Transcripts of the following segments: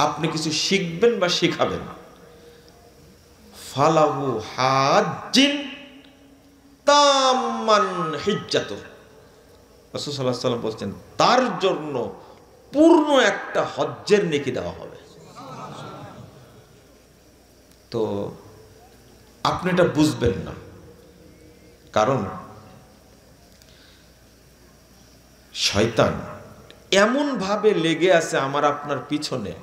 আপনি কিছু শিখবেন বা শিখাবেন, ফালাহু হাজ্জিন তাম্মান হিজ্জাতু, রাসূল সাল্লাল্লাহু আলাইহি ওয়াসাল্লাম বলছেন তার জন্য পূর্ণ একটা হজ্জের নেকি দেওয়া হবে। তো আপনি এটা বুঝবেন না, কারণ শয়তান এমন ভাবে লেগে আছে আমার আপনার পিছনে,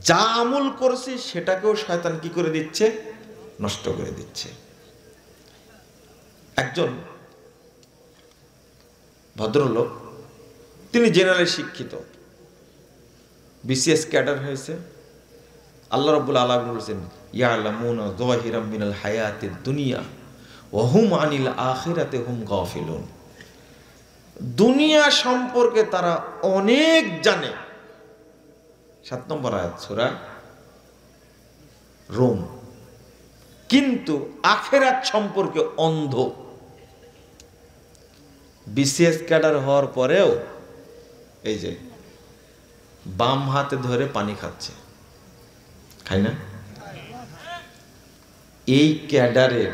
যা আমল করছি সেটাকেও শয়তান কি করে দিচ্ছে, নষ্ট করে দিচ্ছে। একজন ভদ্রলোক, তিনি জেনারেলি শিক্ষিত, বিসিএস ক্যাডার হয়েছে। আল্লাহ রাব্বুল আলামিন বলেছেন ইয়ালামুনা যাহিরাম মিনাল হায়াতিদ দুনিয়া ওয়া হুম আনিল আখিরাতি হুম গাফিলুন। দুনিয়া সম্পর্কে তারা অনেক জানে। 7 নম্বর আয়াত সূরা রোম। কিন্তু আখিরাত সম্পর্কে অন্ধ। বিসিএস ক্যাডার হওয়ার পরেও এই যে বাম হাতে ধরে পানি খাচ্ছে, খাই না? এই ক্যাডারের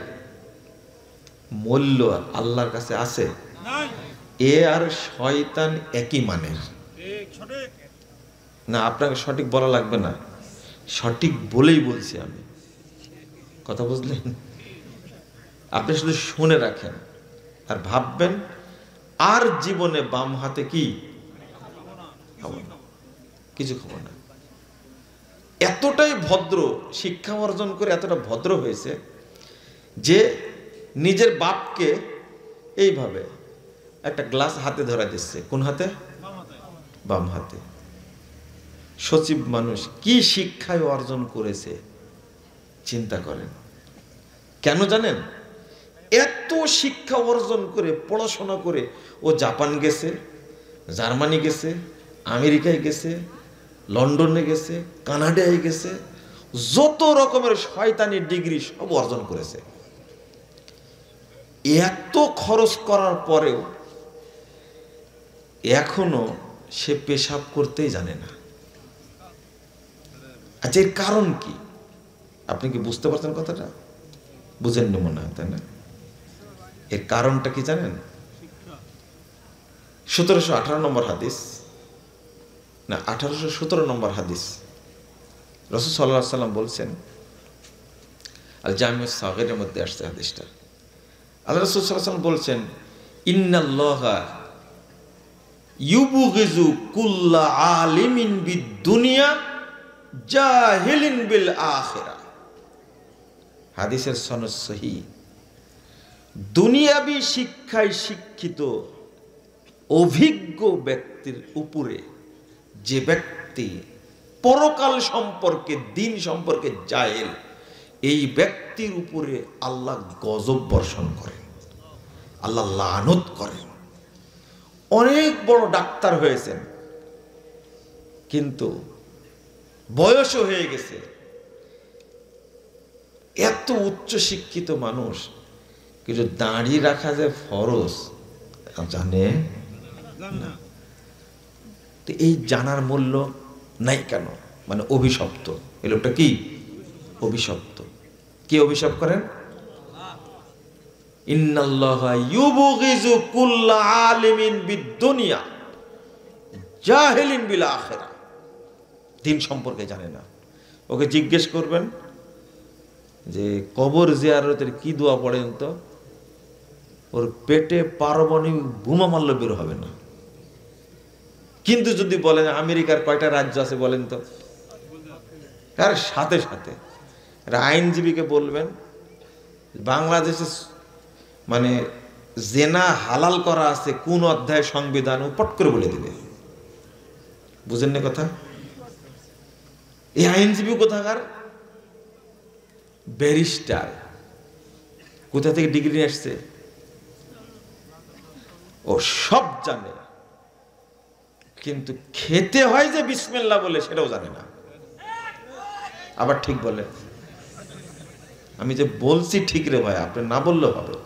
মূল্য আল্লাহর কাছে আছে? এ আর শয়তান একই মানের না। আপনাকে সঠিক বলা লাগবে না, সঠিক বলেই বলছি আমি, কথা বুঝলেন? আপনি শুধু শুনে রাখেন আর ভাববেন আর জীবনে বাম হাতে কি খাবো না, কিছু খাবো না। এতটাই ভদ্র, শিক্ষা অর্জন করে এতটা ভদ্র হয়েছে যে নিজের বাপকে এইভাবে একটা গ্লাস হাতে ধরা দিচ্ছে। কোন হাতে? বাম হাতে। সচিব মানুষ কি শিক্ষায় অর্জন করেছে চিন্তা করেন। কেন জানেন? এত শিক্ষা অর্জন করে, পড়াশোনা করে ও জাপান গেছে, জার্মানি গেছে, আমেরিকায় গেছে, লন্ডনে গেছে, কানাডায় গেছে, যত রকমের শয়তানি ডিগ্রি সব অর্জন করেছে। এত খরচ করার পরেও এখনো সে পেশাব করতেই জানে না। আচ্ছা, এর কারণ কি? আপনি কি বুঝতে পারছেন কথাটা? বুঝেননি মনে হয়, তাই না? এর কারণটা কি জানেন? 1718 নম্বর হাদিস, না 1817 নম্বর হাদিস, রাসূল সাল্লাল্লাহু আলাইহি ওয়াসাল্লাম বলছেন, আল জামিউস সাগীরের মধ্যে আসছে হাদিসটা। আল্লাহ রাসূল সাল্লাল্লাহু আলাইহি ওয়াসাল্লাম বলছেন, ইন্নাল্লাহা ইউবগিজু কুল্লা আলিমিন বিদ-দুনিয়া জাহিলিন বিল আখিরা। হাদিসের সনদ সহিহ। দুনিয়াবি শিক্ষায় শিক্ষিত অভিজ্ঞ ব্যক্তির উপরে যে ব্যক্তি পরকাল সম্পর্কে, দিন সম্পর্কে জাহেল, এই ব্যক্তির উপরে আল্লাহ গজব বর্ষণ করেন, আল্লাহ লানত করেন। অনেক বড় ডাক্তার হয়েছেন, কিন্তু বয়সও হয়ে গেছে, এত উচ্চ শিক্ষিত মানুষ, কিন্তু দাড়ি রাখা যে ফরজ জানে না। তো এই জানার মূল্য নাই কেন? মানে অভিশপ্ত। এই লোকটা কি অভিশপ্ত? কে অভিশাপ করেন? ইন্নাল্লাহা ইউবগিজু কুল্লা আলিমিন বিদ-দুনিয়া জাহিলিন বিল আখিরা। দিন সম্পর্কে জানে না। ওকে জিজ্ঞেস করবেন যে কবর জিয়ারতের কি দোয়া পড়েন, তো ওর পেটে পারমাণবিক বোমা মারলে বের হবে না। কিন্তু যদি বলেন আমেরিকার কয়টা রাজ্য আছে বলেন তো, তার সাথে সাথে আইনজীবীকে বলবেন বাংলাদেশে মানে জেনা হালাল করা আছে কোন অধ্যায় সংবিধান, ও পট করে বলে দিবে। বুঝেন না কথা? এই আইনজীবী কোথাকার? ব্যারিস্টার। কোথা থেকে ডিগ্রি নিয়ে আসছে? ও সব জানে, কিন্তু খেতে হয় যে বিসমিল্লাহ বলে সেটাও জানে না। আবার ঠিক বলে, আমি যে বলছি ঠিক রে ভাই, আপনি না বললেও হবে।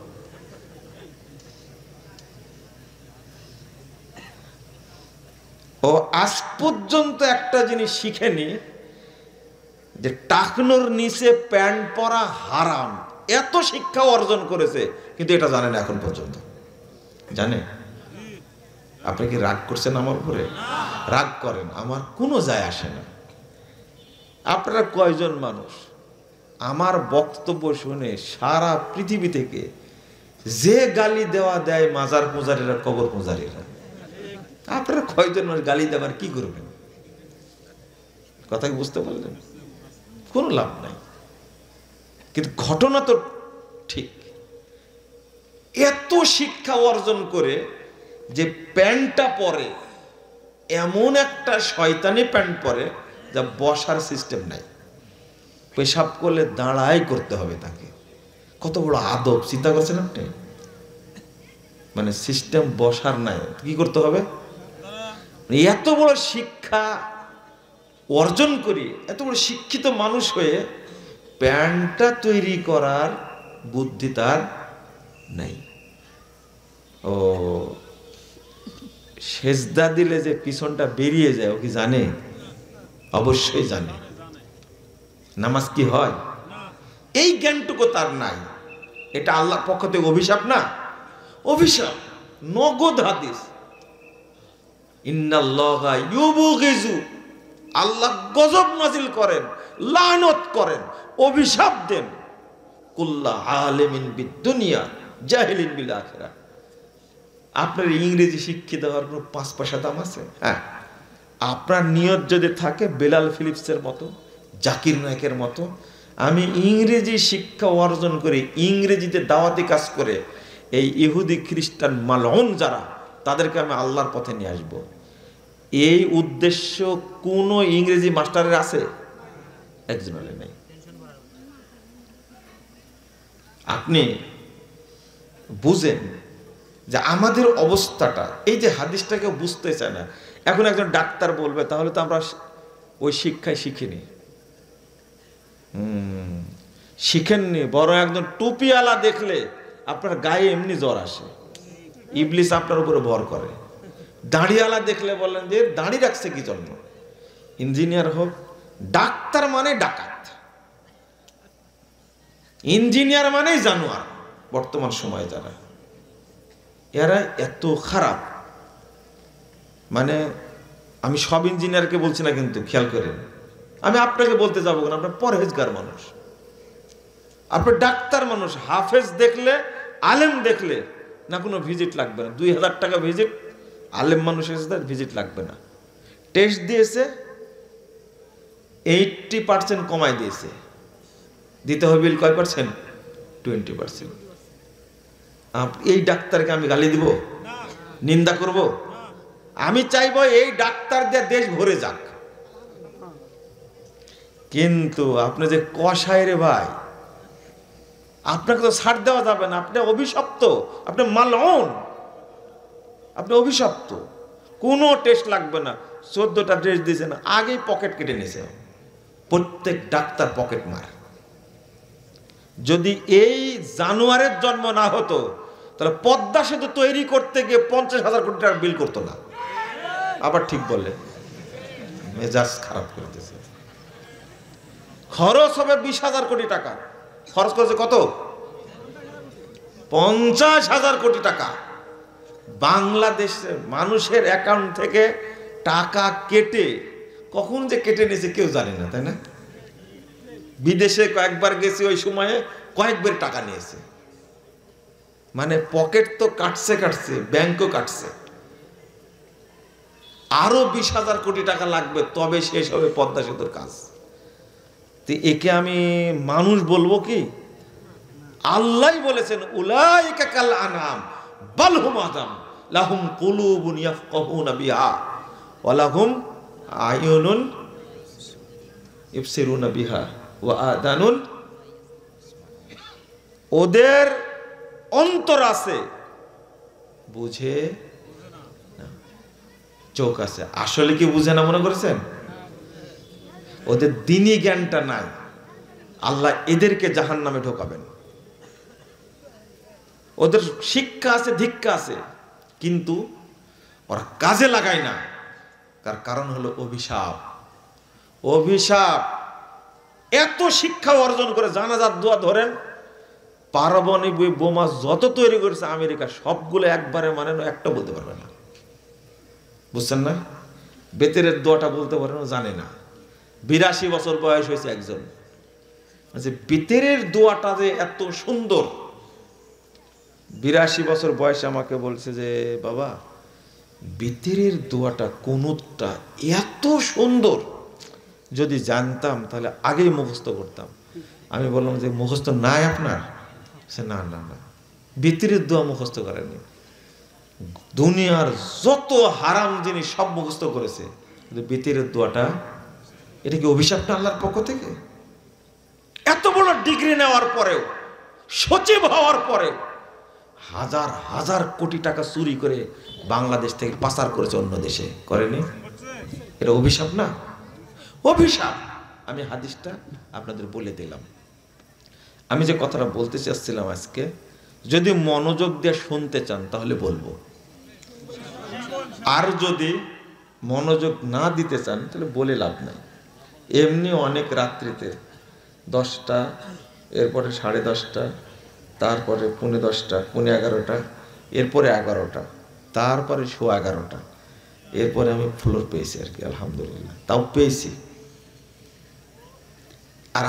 ও আজ পর্যন্ত একটা জিনিস শিখেনি যে টাকনোর নিচে প্যান্ট পরা হারাম। এত শিক্ষা অর্জন করেছে কিন্তু এটা জানে না এখন পর্যন্ত। জানে? আপনি কি রাগ করছেন আমার উপরে? রাগ করেন, আমার কোনো যায় আসে না। আপনারা কয়জন মানুষ আমার বক্তব্য শুনে সারা পৃথিবী থেকে যে গালি দেওয়া দেয় মাজার পূজারীরা, কবর পূজারীরা, আপনারা কয়জন মানুষ গালি দেওয়ার কি করবেন? কথা কি বুঝতে পারলেন? কোনো লাভ নাই। কিন্তু ঘটনা তো ঠিক। এত শিক্ষা অর্জন করে যে প্যান্টটা পরে এমন একটা শয়তানি প্যান্ট পরে যা বসার সিস্টেম নাই, পেশাব করলে দাঁড়াই করতে হবে তাকে। কত বড় আদব চিন্তা করছেন আপনি? মানে সিস্টেম বসার নাই, কি করতে হবে? এত বড় শিক্ষা অর্জন করি, এত বড় শিক্ষিত মানুষ হয়ে প্যান্টটা তৈরি করার বুদ্ধি তার নাই। ও সেজদা দিলে যে পিছনটা বেরিয়ে যায় ও কি জানে? অবশ্যই জানে। নামাজ কি হয় এই জ্ঞানটুকু তার নাই। এটা আল্লাহর পক্ষ থেকে অভিশাপ না? অভিশাপ, নগদ হাদিস। ইন্নাল্লাহা ইউবগিজু, আল্লাহ গজব নাজিল করেন, লানত করেন, অভিশাপ দেন কুল্লা আলিমিন বিদ-দুনিয়া জাহিলিন বিল আখিরাহ। আপনার ইংরেজি শিক্ষিত হওয়ার কোনো 5 পয়সা দাম আছে? হ্যাঁ, আপনার নিয়ত যদি থাকে বেলাল ফিলিপসের মতো, জাকির নায়কের মতো, আমি ইংরেজি শিক্ষা অর্জন করে ইংরেজিতে দাওয়াতি কাজ করে এই ইহুদি খ্রিস্টান মালউন যারা, তাদেরকে আমি আল্লাহর পথে নিয়ে আসব, এই উদ্দেশ্য কোন ইংরেজি মাস্টারের আছে? একজনের নেই। আপনি বুঝেন যে আমাদের অবস্থাটা, এই যে হাদিসটাকে বুঝতে চায় না। এখন একজন ডাক্তার বলবে তাহলে তো আমরা ওই শিক্ষায় শিখিনি। শিখেননি, বড় একজন টুপিওয়ালা দেখলে আপনার গায়ে এমনি জ্বর আসে, ইবলিস আপনার উপরে ভর করে। দাড়িওয়ালা দেখলে বলেন যে দাড়ি রাখছে কি জন্য? ইঞ্জিনিয়ার হোক, ডাক্তার মানে ডাকাত, ইঞ্জিনিয়ার মানে জানোয়ার। বর্তমান সময়ে যারা এরা এত খারাপ, মানে আমি সব ইঞ্জিনিয়ারকে বলছি না, কিন্তু খেয়াল করেন, আমি আপনাকে বলতে যাবো কেন, আপনার পরহেজগার মানুষ, আপনার ডাক্তার মানুষ, হাফেজ দেখলে, আলেম দেখলে না কোনো ভিজিট লাগবে না, 2000 টাকা ভিজিট, আলেম মানুষের ভিজিট লাগবে না। টেস্ট দিয়েছে 80% কমাই দিয়েছে, দিতে হবে বিল কয় পার্সেন্ট? 20%। এই ডাক্তারকে আমি গালি দিব, নিন্দা করব? আমি চাইবো এই ডাক্তার দিয়ে দেশ ভরে যাক। কিন্তু আপনি যে কসাই রে ভাই, আপনাকে তো ছাড় দেওয়া যাবে না, আপনি অভিশপ্ত, আপনি মালউন, আপনি অভিশপ্ত। কোনো টেস্ট লাগবে না, 14টা টেস্ট দিয়েছে না, আগেই পকেট কেটে নিয়েছে। প্রত্যেক ডাক্তার পকেট মার। যদি এই জানোয়ারের জন্ম না হতো তাহলে পদ্মা সেতু তৈরি করতে গিয়ে 50,000 কোটি টাকা বিল করতো না। আবার ঠিক বললে, মেজাজ খারাপ করতেছে। খরচ হবে 20,000 কোটি টাকা, খরচ করেছে কত? 50,000 কোটি টাকা। বাংলাদেশের মানুষের অ্যাকাউন্ট থেকে টাকা কেটে, কখন যে কেটে নিয়েছে কেউ জানে না, তাই না? বিদেশে কয়েকবার গেছি, ওই সময়ে কয়েকবার টাকা নিয়েছে। মানে পকেট তো কাটছে, ব্যাংকও কাটছে। আরো 20,000 কোটি টাকা লাগবে তবে শেষ হবে পদ্মা সেতুর কাজ। তো একে আমি মানুষ বলবো কি? আল্লাহ বলেছেন উলাইকা কাল আনাম বাল হুম আযাম লাহুম কুলুবুন ইয়াফকাহুনা বিহা ওয়া লাহুম আয়ুনুন ইবসিরুনা বিহা ওয়া আদানুন, ওদের অন্তর আছে বুঝে না, চোখ আছে। আসলে কি বুঝে না মনে করেছেন? ওদের দ্বীনি জ্ঞানটা নাই। আল্লাহ এদেরকে জাহান্নামে ঢোকাবেন। ওদের শিক্ষা আছে, দীক্ষা আছে, কিন্তু ওরা কাজে লাগায় না। তার কারণ হলো অভিশাপ। অভিশাপ। এত শিক্ষা অর্জন করে জানাজার দোয়া ধরেন, পারমাণবিক বোমা যত তৈরি করেছে আমেরিকা সবগুলো একবারে মানে না, একটা বলতে পারবে না। বুঝছেন না? বেতেরের দোয়াটা বলতে পারে না, জানে না। 82 বছর বয়স হয়েছে একজন, আচ্ছা বেতেরের দোয়াটা যে এত সুন্দর। 82 বছর বয়সে আমাকে বলছে যে বাবা বেতেরের দোয়াটা কুনুতটা এত সুন্দর, যদি জানতাম তাহলে আগেই মুখস্থ করতাম। আমি বললাম যে মুখস্থ নাই আপনার? সে না না না, বেতেরের দোয়া মুখস্থ করেনি। দুনিয়ার যত হারাম জিনিস সব মুখস্থ করেছে, কিন্তু বেতেরের দোয়াটা, এটা কি অভিশাপ না আল্লাহর পক্ষ থেকে? এত বড় ডিগ্রি নেওয়ার পরেও, সচিব হওয়ার পরেও হাজার হাজার কোটি টাকা চুরি করে বাংলাদেশ থেকে পাচার করেছে অন্য দেশে, করেনি? এটা অভিশাপ না? অভিশাপ। আমি হাদিসটা আপনাদের বলে দিলাম। আমি যে কথাটা বলতে চাচ্ছিলাম আজকে, যদি মনোযোগ দিয়ে শুনতে চান তাহলে বলবো, আর যদি মনোযোগ না দিতে চান তাহলে বলে লাভ নাই। এমনি অনেক রাত্রিতে 10টা, এরপরে 10:30, তারপরে 10:45, 11:30, এরপরে 11টা, তারপরে 11:15, এরপরে আমি ফ্লোর পেয়েছি আর কি, আলহামদুলিল্লাহ, তাও পেয়েছি। আর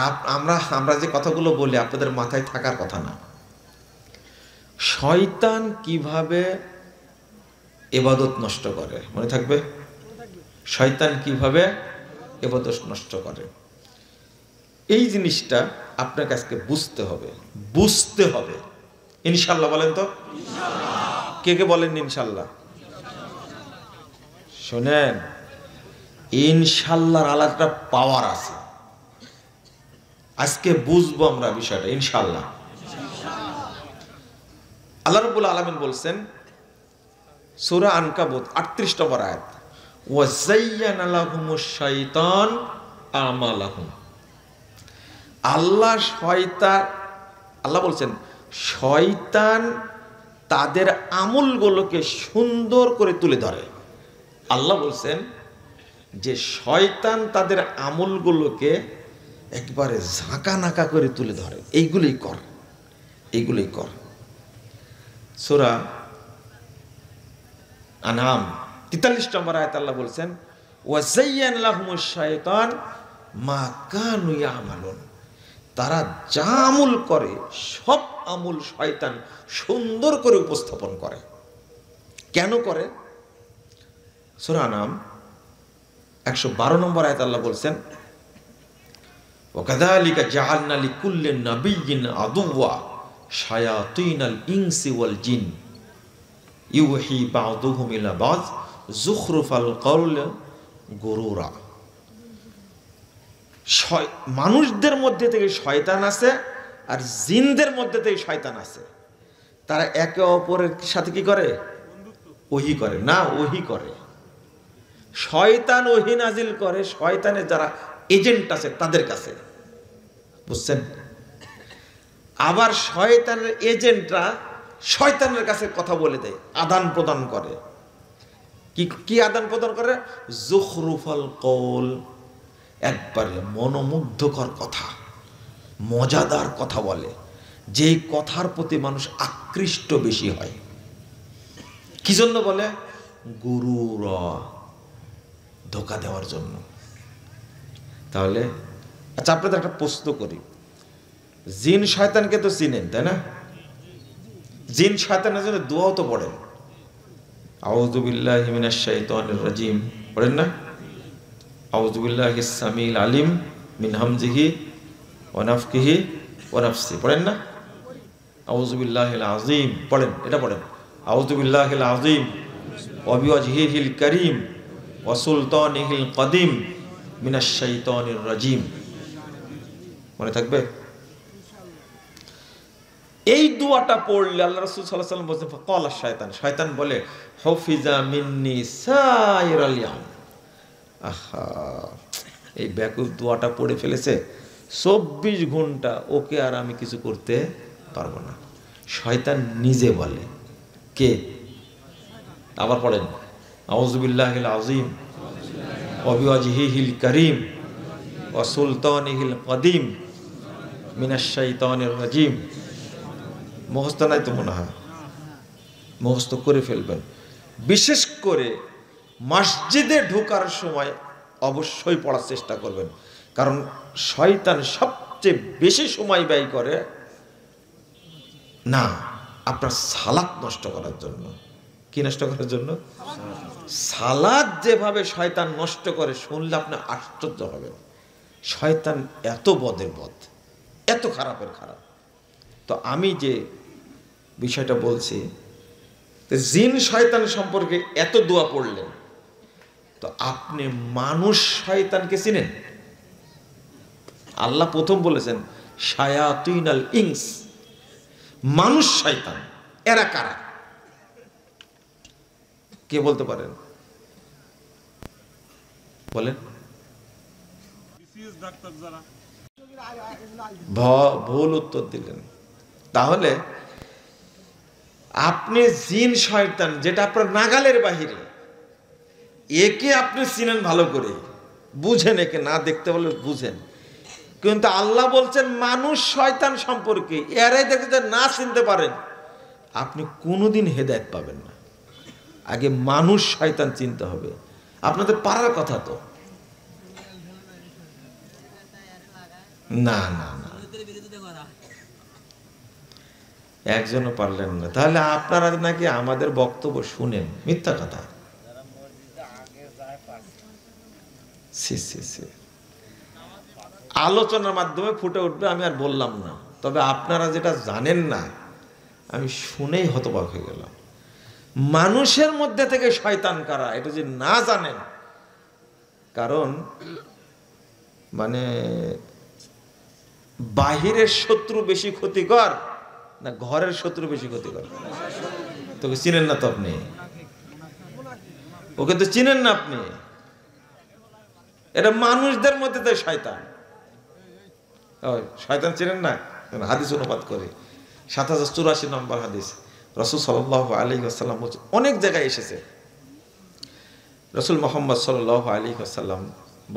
আমরা যে কথাগুলো বলি আপনাদের মাথায় থাকার কথা না। শয়তান কিভাবে ইবাদত নষ্ট করে, মনে থাকবে? শয়তান কিভাবে ইবাদত নষ্ট করে, এই জিনিসটা আপনাকে আজকে বুঝতে হবে, বুঝতে হবে। ইনশাল্লাহ বলেন তো? কে কে বলেন ইনশাল্লাহ? শোনেন, ইনশাল্লাহর আলাদা পাওয়ার আছে। আজকে বুঝবো আমরা বিষয়টা ইনশাল্লাহ। আল্লাহ রাব্বুল আলামিন বলছেন সূরা আনকাবুত 38 নম্বর আয়াত, ওয়া যায়্যানা লাহুমুশ শাইতান আমালাহুম। আল্লাহ বলছেন শয়তান তাদের আমলগুলোকে সুন্দর করে তুলে ধরে। আল্লাহ বলছেন যে শয়তান তাদের আমলগুলোকে একবারে ঝাঁকা নাকা করে তুলে ধরে, এইগুলোই কর, এইগুলোই কর। সূরা আনআম 43 নম্বর আয়াতে আল্লাহ বলছেন ওয়া যায়্যানা লাহুমুশ শাইতান মা কানু ইয়ামালুন। তারা যা আমল করে সব আমল শয়তান সুন্দর করে উপস্থাপন করে। কেন করে? সূরা আনআম 112 নম্বর আয়াতে আল্লাহ বলছেন ওয়া কাযালিকা জাআলনা লিকুল্লি নাবিয়্যিন আদুওয়া শায়াতিনাল ইনসি ওয়াল জিন ইউহি বা'দুহুম ইলা বা'দ যুখরুফাল কওলি গুরুরা। মানুষদের মধ্যে থেকে শয়তান আছে আর জিনদের মধ্যে থেকে শয়তান আছে। তারা একে অপরের সাথে কি করে? ওহী করে না, ওহী করে। শয়তান ওহী নাজিল করে শয়তানের যারা এজেন্ট আছে তাদের কাছে, বুঝছেন? আবার শয়তানের এজেন্টরা শয়তানের কাছে কথা বলে দেয়, আদান প্রদান করে। কি আদান প্রদান করে? যুখরুফাল কওল, একবারে মনোমুগ্ধকর কথা, মজাদার কথা বলে, যেই কথার প্রতি মানুষ আকৃষ্ট বেশি হয়। কি জন্য বলে? গুরুর, ধোঁকা দেওয়ার জন্য। তাহলে আচ্ছা আপনাদের একটা প্রশ্ন করি, জিন শয়তানকে তো চিনেন তাই না? জিন শয়তানের জন্য দোয়াও তো পড়েন, আউযু বিল্লাহি মিনাশ শাইতানির রাজিম পড়েন না? আউযু বিল্লাহিস সামিল আলিম মিন হামজিহি ওয়া নাফখিহি ওয়া নাফসি পড়েন না? আউযু বিল্লাহিল আযীম পড়েন, এটা পড়েন, আউযু বিল্লাহিল আযীম ওয়া বিওয়াজহিহিল কারীম ওয়া সুলতানিহিল কাদিম মিনাশ শাইতানির রাজিম। মনে থাকবে? এই দোয়াটা পড়লে আল্লাহ রাসূল সাল্লাল্লাহু আলাইহি ওয়াসাল্লাম বলেন ফাকালা শায়তান, শয়তান বলে হুফিজা মিন্নি সাইরাল ইয়াম। আহা, এই ব্যাকুল দোয়াটা পড়ে ফেলেছে, 24 ঘন্টা ওকে আর আমি কিছু করতে পারবো না। শয়তান নিজে বলে। কে? আবার পড়েন, আউযু বিল্লাহিল আযীম ওয়া বিওয়াজহিহিল কারীম ওয়া সুলতানিহিল কদিম মিনাশ শাইতানির রাজিম। মুখস্থ নাই তো মনে হয়, মুখস্থ করে ফেলবেন। বিশেষ করে মসজিদে ঢোকার সময় অবশ্যই পড়ার চেষ্টা করবেন, কারণ শয়তান সবচেয়ে বেশি সময় ব্যয় করে না আপনার সালাত নষ্ট করার জন্য। কি নষ্ট করার জন্য? সালাত যেভাবে শয়তান নষ্ট করে শুনলে আপনি আশ্চর্য হবেন। শয়তান এত বদের বদ, এত খারাপের খারাপ। তো আমি যে বিষয়টা বলছি, জিন শয়তান সম্পর্কে এত দোয়া পড়লেন, তো আপনি মানুষ শয়তানকে চিনেন? আল্লাহ প্রথম বলেছেন শায়াতিনাল ইনস, মানুষ শয়তান। এরা কারা? কে বলতে পারেন? বলেন। ভুল উত্তর দিলেন। তাহলে আপনি জিন শয়তান যেটা আপনার নাগালের বাহিরে, একে আপনি চিনেন ভালো করে, বুঝেন, একে না দেখতে বলে বুঝেন। কিন্তু আল্লাহ বলছেন মানুষ শয়তান সম্পর্কে এরাই দেখতে না চিনতে পারেন, আপনি কোনোদিন হেদায়েত পাবেন না। আগে মানুষ শয়তান চিনতে হবে। আপনাদের পারার কথা তো না, না না, একজনও পারলেন না। তাহলে আপনারা নাকি আমাদের বক্তব্য শুনেন, মিথ্যা কথা। আলোচনার মাধ্যমে ফুটে উঠবে, আমি আর বললাম না। তবে আপনারা যেটা জানেন না, আমি শুনেই হতবাক হয়ে গেলাম। মানুষের মধ্যে থেকে শয়তান কারা এটা যে না জানেন, কারণ মানে বাহিরের শত্রু বেশি ক্ষতিকর না ঘরের শত্রু বেশি ক্ষতিকর? তোকে চিনেন না তো আপনি, ওকে তো চিনেন না আপনি। এটা মানুষদের মধ্যে তো শয়তান। শয়তান চিনেন না? হাদিস অনুবাদ করে ৭০৮৪ নম্বর হাদিস, রাসূল সাল্লাল্লাহু আলাইহি ওয়াসাল্লাম বলছেন, অনেক জায়গায় এসেছে, রাসূল মুহাম্মদ সাল্লাল্লাহু আলাইহি ওয়াসাল্লাম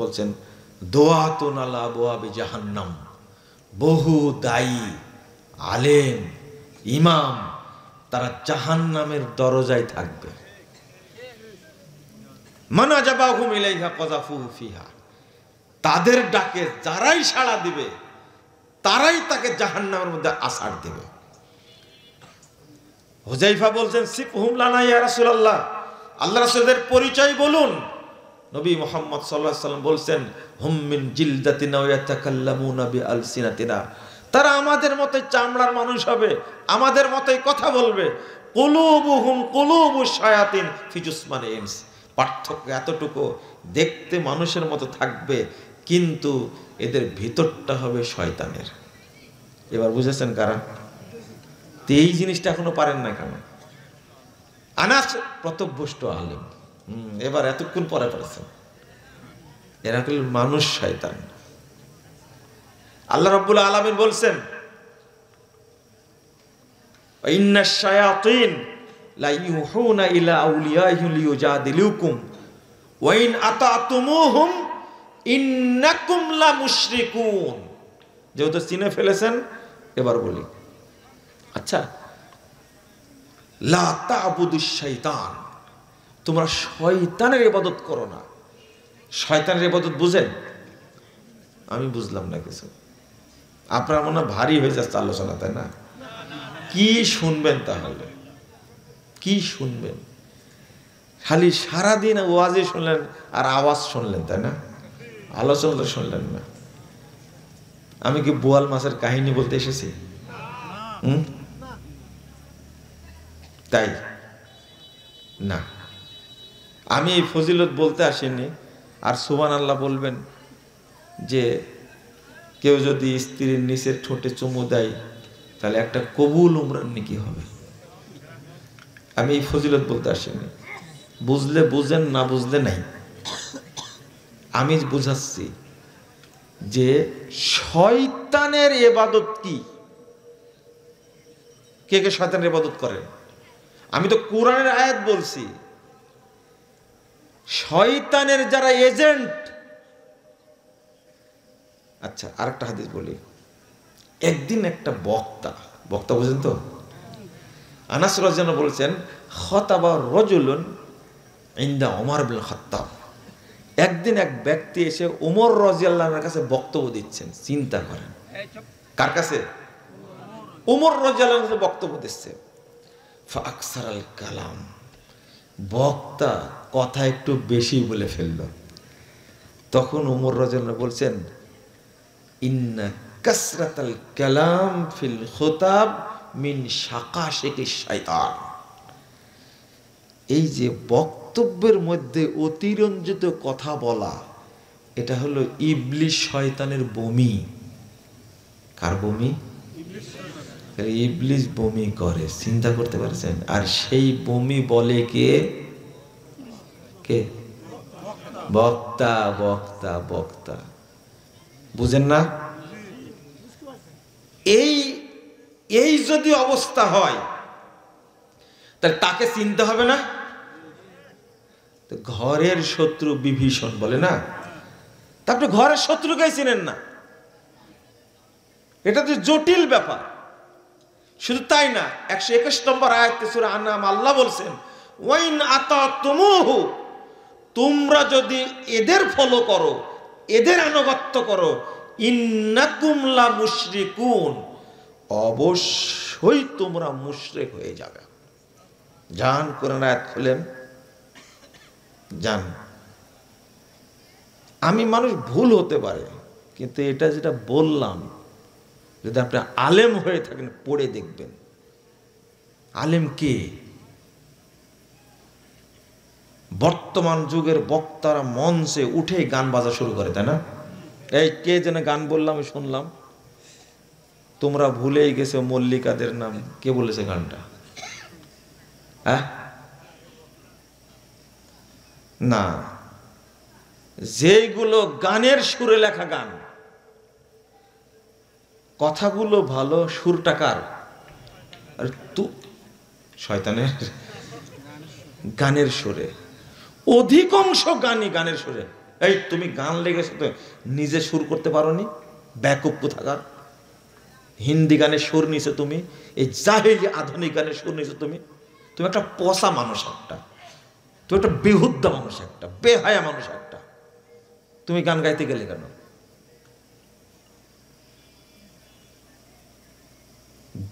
বলছেন, দুআতুন আলা আবওয়াবি জাহান্নাম, বহু দায়ী আলেম ইমাম তারা জাহান্নামের দরজায় থাকবে। মান আজাবাহুম ইলাইহা কাযাফুহু ফিহা, তাদের ডাকে যারাই সাড়া দিবে তারাই তাকে জাহান্নামের মধ্যে আছাড় দেবে। হুযায়ফা বলছেন, সিফহুম লানা ইয়া রাসূলুল্লাহ, আল্লাহ রাসূলের পরিচয় বলুন। নবী মুহাম্মদ সাল্লাল্লাহু আলাইহি ওয়াসাল্লাম বলছেন, হুম মিন জিলদাতিনা ওয়া ইয়াতাকাল্লামুনা বিআলসিনাতিনা, তারা আমাদের মতোই চামড়ার মানুষ হবে, আমাদের মতোই কথা বলবে। কুলুবুহুম কুলুবুশ শায়াতিন ফি জুসমানি ইনস, পার্থক্য এতটুকু, দেখতে মানুষের মতো থাকবে কিন্তু এদের ভিতরটা হবে শয়তানের। এবার বুঝেছেন কারা? এই জিনিসটা এখনো পারেন না কেন? আনাস প্রত্যভ্যষ্ট আলেম, এবার এতক্ষণ পরে পড়েছেন, এরা হল মানুষ শয়তান। আল্লাহ রাব্বুল আলামিন বলছেন, ইন্নাশ শায়াতিন লা ইউহুনা ইলা আউলিয়াইহিম লিয়ুজাদিলুকুম ওয়া ইন আতাতুমুহুম ইন্নাকুম লা মুশরিকুন। যেহেতু চিনে ফেলেছেন এবার বলি, আচ্ছা, লা তা'বুদুশ শাইতান, তোমরা শয়তানের ইবাদত করো না। শয়তানের ইবাদত বুঝেন? আমি বুঝলাম না কিছু। আপনার মনে ভারী হয়ে যাচ্ছে আলোচনা, তাই না? কি শুনবেন তাহলে? কি শুনবেন? খালি সারাদিন ওয়াজে শুনলেন আর আওয়াজ শুনলেন, তাই না? আলোচনা তো শুনলেন না। আমি কি বোয়াল মাছের কাহিনী বলতে এসেছি? তাই না, আমি এই ফজিলত বলতে আসিনি। আর সুবহানাল্লাহ বলবেন যে কেউ যদি স্ত্রীর নিচের ঠোঁটে চুমু দেয় তাহলে একটা কবুল উমরার নেকি হবে। আমি এই ফজিলত বলতে আসিনি। বুঝলে বুঝেন, না বুঝলে নাই। আমি বুঝাচ্ছি যে শয়তানের ইবাদত কি, কে কে শয়তানের ইবাদত করেন? আমি তো কোরআনের আয়াত বলছি, শয়তানের যারা এজেন্ট। আচ্ছা, আরেকটা হাদিস বলি। একদিন একটা বক্তা বুঝেন তো, আনাস রাদিয়াল্লাহু বলছেন, খতাবা রাজুলুন ইনদা ওমর ইবনে খাত্তাব। একদিন এক ব্যক্তি এসে ওমর রাদিয়াল্লাহু আনহুর কাছে বক্তব্য দিচ্ছেন। চিন্তা করেন, কার কাছে? ওমর রাদিয়াল্লাহু আনহু বক্তব্য দিচ্ছে। ফাকসারাল কালাম, বক্তা কথা একটু বেশি বলে ফেলল। তখন ওমর রাদিয়াল্লাহু বলছেন, ইন্না কাসরাতাল কালাম ফিল খুতাব মিন শাকাশিকিশ শাইতান। এই যে বক্তব্যের মধ্যে অতিরঞ্জিত কথা বলা, এটা হলো ইবলিশ শয়তানের বমি। কার বমি? ইবলিশ বমি করে, চিন্তা করতে পারছেন? আর সেই বমি বলে কে? কে? বক্তা বক্তা বক্তা। বুঝেন না? এই যদি অবস্থা হয়, তাহলে তাকে চিনতে হবে না? ঘরের শত্রু বিভীষণ বলে না, তারপরে ঘরের শত্রুকে চিনেন না, এটা তো জটিল ব্যাপার। শুধু তাই না, 121 নম্বর আয়াতে সূরা আনআম আল্লাহ বলছেন, ওয়াইন আতাতুমুহু, তোমরা যদি এদের ফলো করো, এদের আনুগত্য করো, ইন্নাকুম লা মুশরিকুন, অবশ্যই তোমরা মুশরিক হয়ে যাবে। জান কোরআন আয়াত খুলেন, জান। আমি মানুষ, ভুল হতে পারে, কিন্তু এটা যেটা বললাম, যদি আপনি আলেম হয়ে থাকেন পড়ে দেখবেন। আলেম কে? বর্তমান যুগের বক্তারা মঞ্চে উঠে গান বাজা শুরু করে, তাই না? এই কে যেন গান বললাম শুনলাম, তোমরা ভুলেই গেছো মল্লিকাদের নাম। কে বলেছে গানটা? হ্যাঁ, না, যেগুলো গানের সুরে লেখা গান, কথাগুলো ভালো, সুরটা কার? আর তু শয়তানের গানের সুরে। অধিকাংশ গানই গানের সুরে। এই তুমি গান লেগেছো তো নিজে সুর করতে পারোনি, ব্যাকুপ কোথাকার। হিন্দি গানের সুর নিছো তুমি, এই জাহেলি আধুনিক গানের সুর নিছো তুমি। তুমি একটা পচা মানুষ, তুমি একটা বেহুদ্দা মানুষ, একটা বেহায়া মানুষ, তুমি গান গাইতে গেলে কেন?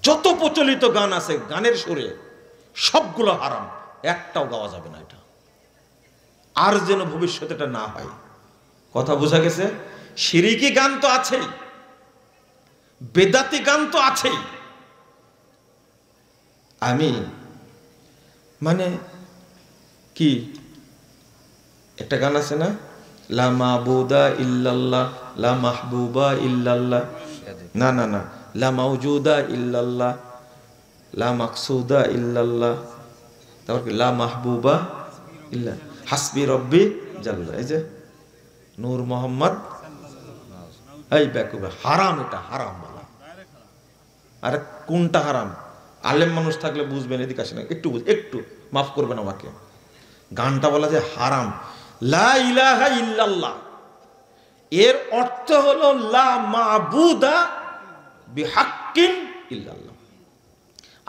যত প্রচলিত গান আছে গানের সুরে, সবগুলো হারাম, একটাও গাওয়া যাবে না। এটা আর যেন ভবিষ্যতে এটা না হয়। কথা বোঝা গেছে? শিরিকি গান তো আছেই, বেদাতি গান তো আছেই। আমি মানে কি, একটা গান আছে না, লা মাবুদা ইল্লাল্লাহ লা মাহবুবা ইল্লাল্লাহ, না না না, লা মাওজুদা ইল্লাল্লাহ লা মাকসুদা ইল্লাল্লাহ, তারপর কি লা মাহবুবা ইল্লা হাসবি রব্বি জাল্লাহ। এই যে নূর মোহাম্মদ, এই বেকুব, হারাম, এটা হারাম বলা। আরে কোনটা হারাম? আলেম মানুষ থাকলে বুঝবেন, এদিকে আসেন, একটু মাফ করবেন আমাকে। গানটা বলা যে হারাম, লা ইলাহা ইল্লাল্লাহ, এর অর্থ হলো লা মাবুদা বিহাক্কিন ইল্লাল্লাহ।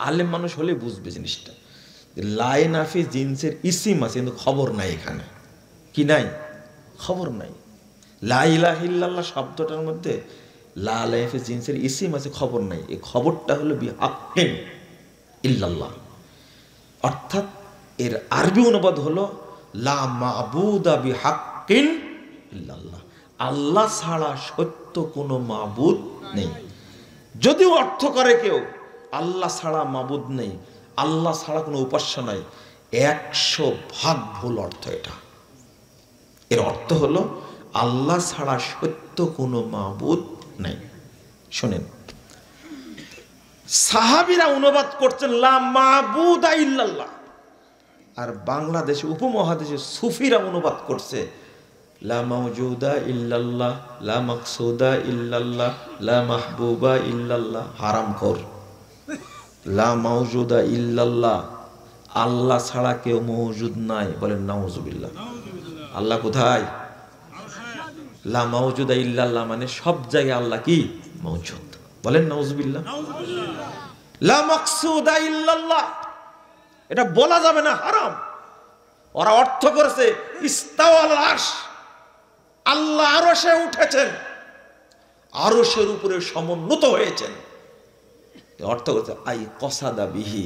আলেম মানুষ হলে বুঝবে জিনিসটা। লাই নাফি জিনসের ইসিম আছে, কিন্তু খবর নাই এখানে। কি নাই? খবর নাই। লা ইলাহা ইল্লাল্লাহ শব্দটার মধ্যে লা লাইফি জিনসের ইসিম আছে, খবর নাই। এই খবরটা হলো বিহাক্কিন ইল্লাল্লাহ, অর্থাৎ এর আরবি অনুবাদ হলো লা মাবুদা বিহাক্কিন ইল্লাল্লাহ, আল্লাহ ছাড়া সত্য কোনো মাবুদ নেই। যদিও অর্থ করে কেউ আল্লাহ ছাড়া মাবুদ নেই, আল্লাহ ছাড়া কোনো উপাস্য নাই, 100% ভুল অর্থ এটা। এর অর্থ হলো আল্লাহ ছাড়া সত্য কোনো মাবুদ নাই। শোনেন, সাহাবীরা অনুবাদ করছেন লা মাবুদা ইল্লাল্লাহ, আর বাংলাদেশে উপমহাদেশে সুফিরা অনুবাদ করছে লা মাওজুদা ইল্লাল্লাহ লা মাকসুদা ইল্লাল্লাহ লা মাহবুবা ইল্লাল্লাহ। হারামখোর। লা মাওজুদা ইল্লাল্লাহ, আল্লাহ ছাড়া কেউ মওজুদ নাই, বলেন নাউজুবিল্লাহ। আল্লাহ কোথায়? লা মাওজুদা ইল্লাল্লাহ মানে সব জায়গায় আল্লাহ কি মওজুদ। বলেন নাউজুবিল্লাহ। লা মাকসুদা ইল্লাল্লাহ, এটা বলা যাবে না, হারাম। ওরা অর্থ করেছে ইস্তাওয়াল আরশ, আল্লাহ আরশে উঠেছেন, আরশের উপরে সমুন্নত হয়েছেন। অর্থ করেছে আই কসাদা বিহি,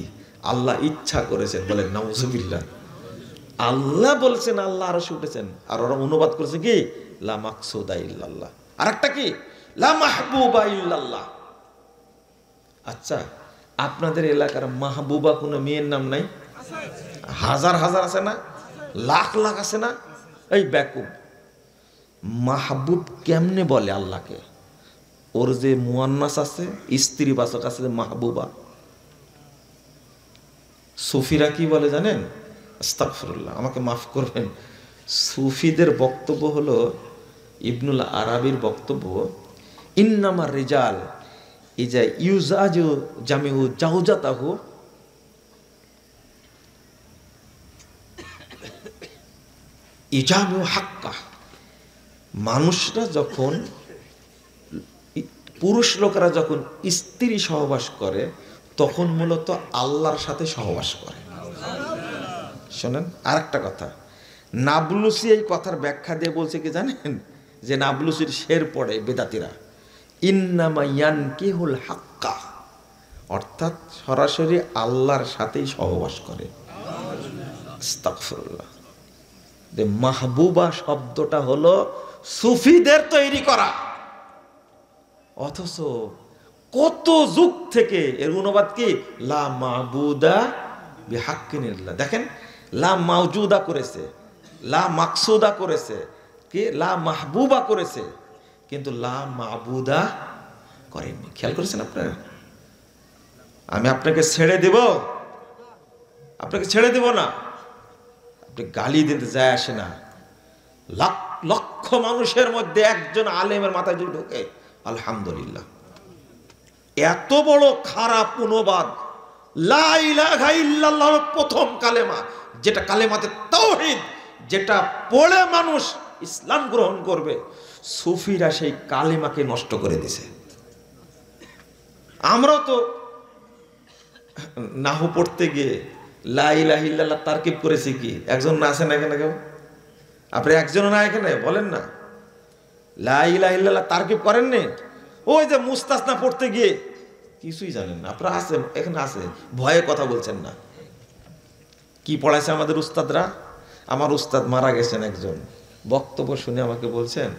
আল্লাহ ইচ্ছা করেছেন। বলেন নাউজুবিল্লাহ। আল্লাহ বলছেন আল্লাহ আরশে উঠেছেন, আর ওরা অনুবাদ করেছে কি লা মাকসুদা ইল্লাল্লাহ। আর একটা কি লা মাহবুবা ইল্লাল্লাহ। আচ্ছা, আপনাদের এলাকার মাহবুবা কোনো মেয়ের নাম নাই? হাজার হাজার আছে না, লাখ লাখ আছে না? এই ব্যাকুব, মাহবুব কেমনে বলে আল্লাহকে? ওর যে মুয়ান্নাস আছে, স্ত্রী বাচক আছে মাহবুবা। সুফিরা কি বলে জানেন? আস্তাগফিরুল্লাহ, আমাকে মাফ করবেন। সুফিদের বক্তব্য হলো, ইবনুল আরাবির বক্তব্য, ইন্নামার রিজাল ইজা ইউজাজু জামিউ জাওজাতাহু ইজামিউ হাক্কা। মানুষরা যখন, পুরুষ লোকেরা যখন স্ত্রী সহবাস করে তখন মূলত আল্লাহর সাথে সহবাস করে। শোনেন আর একটা কথা, নাবলুসি এই কথার ব্যাখ্যা দিয়ে বলছে কি জানেন? যে নাবলুসির শের পড়ে বেদাতিরা, ইন্নামা ইয়ানকিহুল হাক্কা, অর্থাৎ সরাসরি আল্লাহর সাথেই সহবাস করে। আস্তাগফিরুল্লাহ। যে মাহবুবা শব্দটা হলো সুফিদের তৈরি করা, অথচ কত যুগ থেকে এর অনুবাদ কি লা মাবুদা বিহাক্কিন ইল্লাহ। দেখেন, লা মাওজুদা করেছে, লা মাকসুদা করেছে, কি লা মাহবুবা করেছে, কিন্তু লা মাবুদা করেননি। খেয়াল করেছেন আপনারা? আমি আপনাকে ছেড়ে দেব, আপনাকে ছেড়ে দেব না, আপনি গালি দিতে যায় আসে না। লাখ লক্ষ মানুষের মধ্যে একজন আলেমের মাথায় যদি ঢোকে, আলহামদুলিল্লাহ। এত বড় খারাপ অনুবাদ, লা ইলাহা ইল্লাল্লাহ প্রথম কালেমা, যেটা কালেমাতে তাওহীদ, যেটা পড়ে মানুষ ইসলাম গ্রহণ করবে, সুফিরা সেই কালেমাকে নষ্ট করে দিছে। আমরাও তো নাহু পড়তে গিয়ে লা ইলাহা ইল্লাল্লাহ তারকিব করেছি কি? একজন না আছেন এখানে কেউ? আপনি একজনও না এখানে? বলেন না, লা ইলাহা ইল্লাল্লাহ তারকিব করেননি? ওই যে মুস্তাসনা পড়তে গিয়ে কিছুই জানেন না। আপনারা আছেন এখানে, আছে, ভয়ে কথা বলছেন না। কি পড়াইছে আমাদের উস্তাদরা? আমার উস্তাদ মারা গেছেন একজন, বক্তব্য শুনে আমাকে বলছেন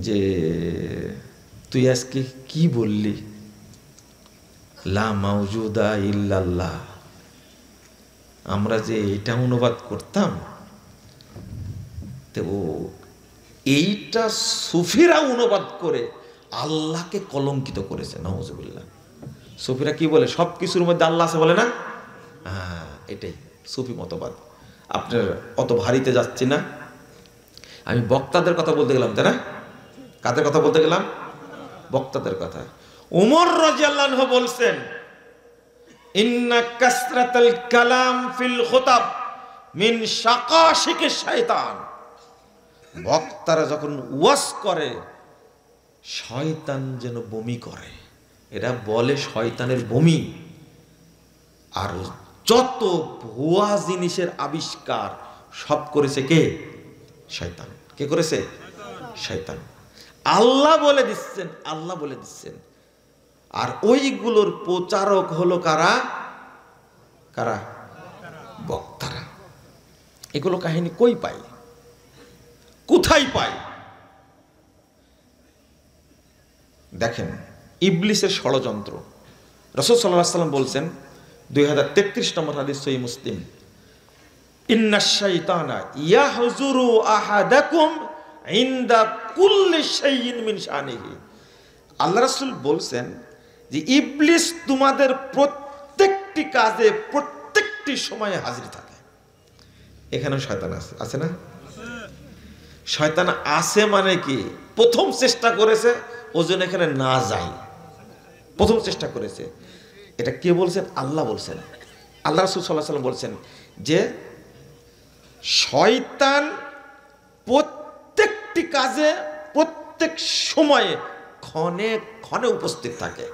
যে তুই আজকে কি বললি, লা মাওজুদা ইল্লাল্লাহ, আমরা যে এটা অনুবাদ করতাম, তো এইটা সুফিরা অনুবাদ করে আল্লাহকে কলঙ্কিত করেছে। নাউজুবিল্লাহ। সুফিরা কি বলে? সব কিছুর মধ্যে আল্লাহ আছে বলে না? হ্যাঁ, এটাই সুফি মতবাদ। আপনার অত ভারীতে যাচ্ছি না, আমি বক্তাদের কথা বলতে গেলাম, তাই না? কাদের কথা বলতে গেলাম? বক্তাদের কথা। উমর রাদিয়াল্লাহু আনহু বলছেন, ইন্না কাসরাতাল কালাম ফিল খুতাব মিন শাকাশিকিশ শাইতান। বক্তারা যখন ওয়াজ করে শয়তান যেন বমি করে, এরা বলে শয়তানের বমি। আর যত ভুয়া জিনিসের আবিষ্কার সব করেছে কে? শয়তান। কে করেছে? শয়তান। আল্লাহ বলে দিচ্ছেন, আল্লাহ বলে দিচ্ছেন। আর ওইগুলোর প্রচারক হলো কারা? কারা? বক্তারা। এগুলো কাহিনী কই পাই, কোথায় পাই? দেখেন, ইবলিসের ষড়যন্ত্র। রাসূল সাল্লাল্লাহু আলাইহি ওয়াসাল্লাম বলছেন, 2033 নম্বর হাদিস, সহিহ মুসলিম, ইন্নাশ শাইতানা ইয়াহজুরু আহাদাকুম ইনদা কুল্লি শাইইন মিন শানিহি। আল্লাহ রাসূল বলছেন যে ইবলিস তোমাদের প্রত্যেকটি কাজে প্রত্যেকটি সময়ে হাজির থাকে। এখানে শয়তান আছে, আছে না? শয়তান আছে মানে কি? প্রথম চেষ্টা করেছে ওজন এখানে না যায়, প্রথম চেষ্টা করেছে। এটা কে বলছেন? আল্লাহ বলছেন। আল্লাহ রাসূল সাল্লাল্লাহু আলাইহি ওয়াসাল্লাম বলছেন যে শয়তান প্রত্যেকটি কাজে প্রত্যেক সময়ে ক্ষণে ক্ষণে উপস্থিত থাকে।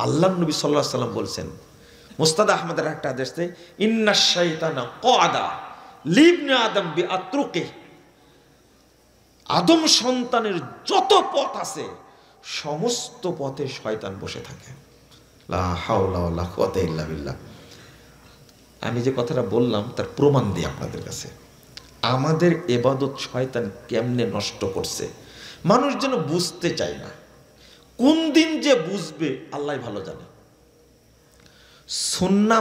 আল্লাহর নবী সাল্লাল্লাহু আলাইহি ওয়াসাল্লাম বলছেন, মুস্তাদ আহমদের একটা আদেশে, ইন্নাশ শাইতানা ক্বাদা লিবনি আদম বিআতরুকি, আদম সন্তানের যত পথ আছে সমস্ত পথে শয়তান বসে থাকে। লা হাওলা ওয়ালা কুওয়াতা ইল্লা বিল্লাহ। আমি যে কথাটা বললাম তার প্রমাণ দিই আপনাদের কাছে। আমাদের ইবাদত শয়তান কেমনে নষ্ট করছে, মানুষ যেন বুঝতে চায় না। কোন দিন যে বুঝবে আল্লাহ ভালো জানে। সুন্নাহ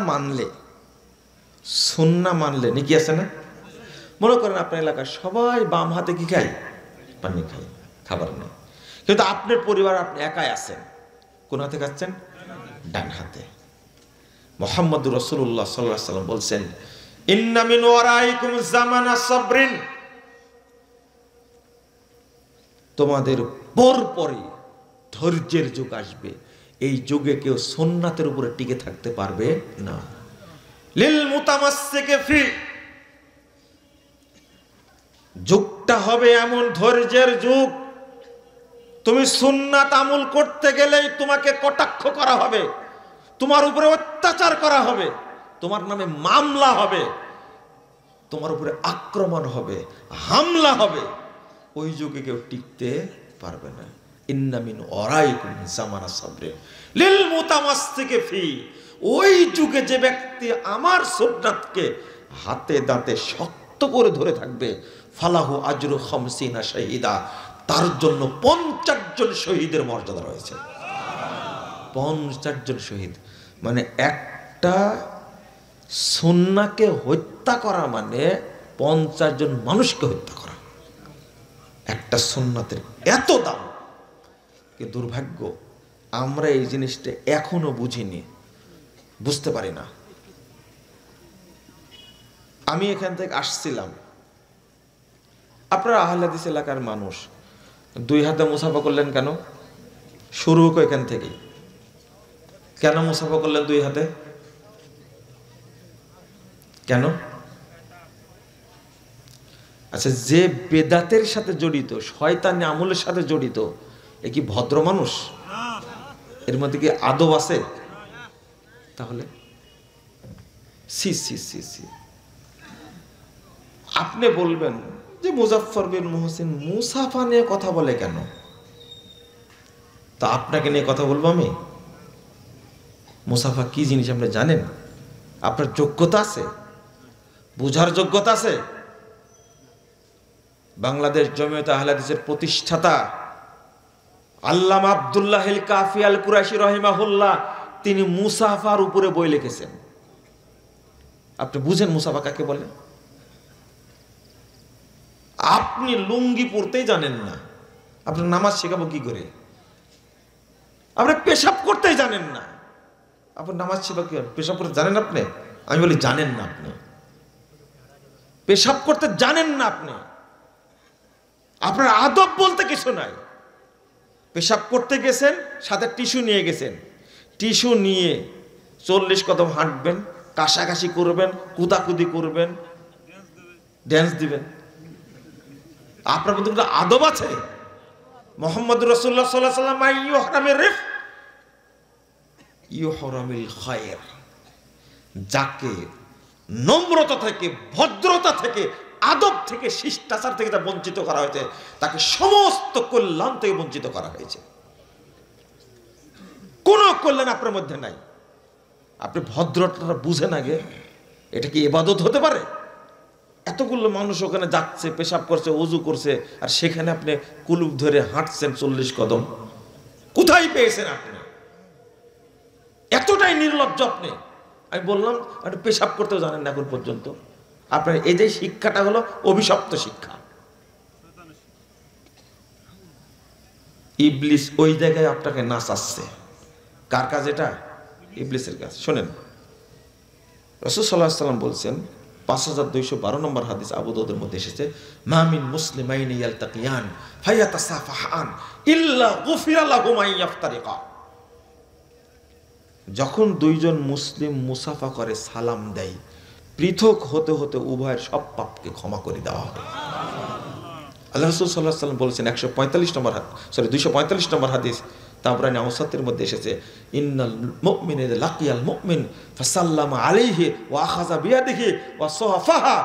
মানলে নাকি আছে না? মনে করেন আপনার এলাকায় সবাই বাম হাতে কি খায়? পানি খায়, খাবার নেই। কিন্তু আপনার পরিবার আপনি একাই আছেন, কোন হাতে খাচ্ছেন? ডান হাতে। মুহাম্মদুর রাসূলুল্লাহ সাল্লাল্লাহু আলাইহি ওয়াসাল্লাম বলছেন, ইন্না মিন ওয়ারাইকুম জামানা সাবরিন, তোমাদের পরপরই ধৈর্যের যুগ আসবে। এই যুগে কেউ সুন্নাতের উপরে টিকে থাকতে পারবে না। লিল মুতামাসসিকি ফি, যুগটা হবে এমন ধৈর্যের যুগ, তুমি সুন্নাত আমল করতে গেলেই তোমাকে কটাক্ষ করা হবে, তোমার উপরে অত্যাচার করা হবে, তোমার নামে মামলা হবে, তোমার উপরে আক্রমণ হবে, হামলা হবে। ওই যুগে কেউ টিকতে পারবে না। ইন্না মিন ওয়ারাইকুম জামানা সাবরিন লিল মুতামাসসিকি ফি, ওই যুগে যে ব্যক্তি আমার সুন্নাতকে হাতে দাঁতে শক্ত করে ধরে থাকবে, ফালাহু আজরু খামসিনা শাহীদা, তার জন্য 50 জন শহীদের মর্যাদা রয়েছে। 50 জন শহীদ মানে একটা সুন্নাহকে হত্যা করা মানে 50 জন মানুষকে হত্যা করা। একটা সুন্নাতের এত দাম। কি দুর্ভাগ্য, আমরা এই জিনিসটা এখনো বুঝিনি, বুঝতে পারি না। আমি এখান থেকে আসছিলাম, আপনারা আহলে হাদিস এলাকার মানুষ, 2 হাতে মুসাফা করলেন কেন? শুরু হোক এখান থেকে। কেন মুসাফা করলেন 2 হাতে? কেন? আচ্ছা, যে বেদাতের সাথে জড়িত, শয়তানি আমলের সাথে জড়িত, এ কি ভদ্র মানুষ? এর মধ্যে কি আদব আছে? তাহলে সি সি সি সি আপনি বলবেন যে মুজাফফর বিন মুহসিন মুসাফা নিয়ে কথা বলে কেন? তা আপনাকে নিয়ে কথা বলবো আমি? মুসাফা কি জিনিস আপনি জানেন? আপনার যোগ্যতা আছে? বুঝার যোগ্যতা আছে? বাংলাদেশ জমিয়ত আহলে হাদিসের প্রতিষ্ঠাতা আল্লামা আব্দুল্লাহ আল কাফি আল কুরাইশি রাহিমাহুল্লাহ, তিনি মুসাফার উপরে বই লিখেছেন। আপনি বুঝেন মুসাফা কাকে বলে? আপনি লুঙ্গি পরতেই জানেন না, আপনার নামাজ শেখাবো কি করে? আপনি পেশাব করতেই জানেন না, আপনার নামাজ শেখাবো কি? পেশাব করতে জানেন আপনি? আমি বলি জানেন না। আপনি পেশাব করতে জানেন না, আপনার আদব বলতে কিছু নাই। পেশাব করতে গেছেন, সাথে টিস্যু নিয়ে গেছেন, টিস্যু নিয়ে 40 কদম হাঁটবেন, কাশাকাশি করবেন, কুদাকুদি করবেন, ড্যান্স দিবেন। আপনার মধ্যে কিন্তু আদব আছে? মুহাম্মদুর রাসূলুল্লাহ সাল্লাল্লাহু আলাইহি ওয়াসাল্লাম ইউহরামির রিফক ইউহরামিল খায়র, যাকে নম্রতা থেকে, ভদ্রতা থেকে, আদব থেকে, শিষ্টাচার থেকে যা বঞ্চিত করা হয়েছে, তাকে সমস্ত কল্যাণ থেকে বঞ্চিত করা হয়েছে। কোন কল্যাণ আপনার মধ্যে নাই। আপনি ভদ্রতা বুঝেন আগে, এটা কি ইবাদত হতে পারে? এতগুলো মানুষ ওখানে যাচ্ছে, পেশাব করছে, ওযু করছে, আর সেখানে আপনি কুলুপ ধরে হাঁটছেন 40 কদম। কোথায় পেয়েছেন আপনি? এতটাই নির্লজ্জ আপনি। আমি বললাম আপনি পেশাব করতেও জানেন না এখন পর্যন্ত। আপনার এই যে শিক্ষাটা হলো অভিশপ্ত শিক্ষা। ইবলিস ওই জায়গায় আপনাকে নাচাচ্ছে। কার কাজ এটা? ইবলিসের কাজ। শোনেন, রাসূল সাল্লাল্লাহু আলাইহি ওয়াসাল্লাম বলছেন, 5212 নম্বর হাদিস আবু দাউদের মধ্যে এসেছে, মা মিন মুসলিমাইনি ইয়ালতাকিয়ান ফায়াতাসাফাহান ইল্লা গুফিরা লাহুমা ইয়াফতারিকা। যখন দুইজন মুসলিম মুসাফা করে, সালাম দেয়, পৃথক হতে হতে উভয়ের সব পাপকে ক্ষমা করে দেওয়া হবে। আল্লাহ রাসূল সাল্লাল্লাহু আলাইহি ওয়াসাল্লাম বলেছেন 245 নম্বর হাদিস তাবরানী আওসাতের মধ্যে এসেছে, ইন্নাল মুমিনা ইযা লাকিয়াল মুমিন ফাসাল্লামা আলাইহি ওয়া আখাযা বিয়াদিহি ওয়া সাফাহা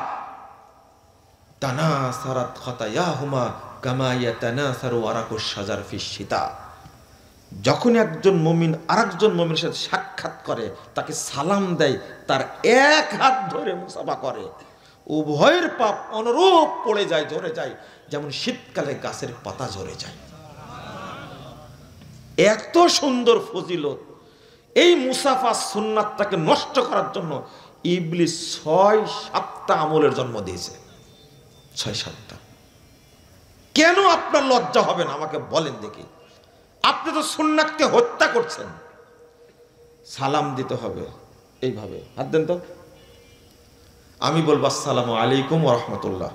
তানাসারাত খাতায়াহুমা কামা ইয়াতানাসারু ওয়ারাকুশ শাজার ফিশ শিতা। যখন একজন মুমিন আরেকজন মুমিনের সাথে সাক্ষাৎ করে, তাকে সালাম দেয়, তার এক হাত ধরে মুসাফা করে, উভয়ের পাপ অনুরূপ পড়ে যায়, ঝরে যায়, যেমন শীতকালে গাছের পাতা ঝরে যায়। এত সুন্দর ফজিলত। এই মুসাফা সুন্নাতটাকে নষ্ট করার জন্য ইবলিস 6-7টা আমলের জন্ম দিয়েছে। 6-7টা। কেন আপনার লজ্জা হবে না আমাকে বলেন দেখি? আপনি তো সুন্নাতকে হত্যা করছেন। সালাম দিতে হবে এইভাবে, হাত দেন তো। আমি বলবো আসসালামু আলাইকুম ওয়া রাহমাতুল্লাহ,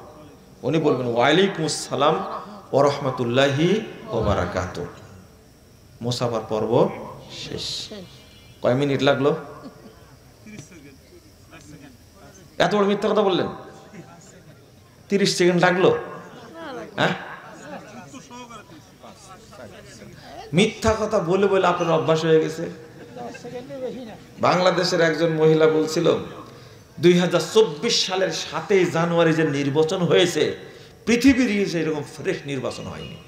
উনি বলবেন ওয়ালাইকুম আসসালাম ওয়া রাহমাতুল্লাহি ওয়া বারাকাতুহু। মুসাফার পর্ব শেষ। কয় মিনিট লাগলো? এত বড় মিথ্যা কথা বললেন? 30 সেকেন্ড লাগলো? হ্যাঁ, মিথ্যা কথা বলে বলে আপনার অভ্যাস হয়ে গেছে। বাংলাদেশের একজন মহিলা বলছিল 2024 সালের 7 জানুয়ারি যে নির্বাচন হয়েছে, পৃথিবীর এরকম ফ্রেশ নির্বাচন হয়নি।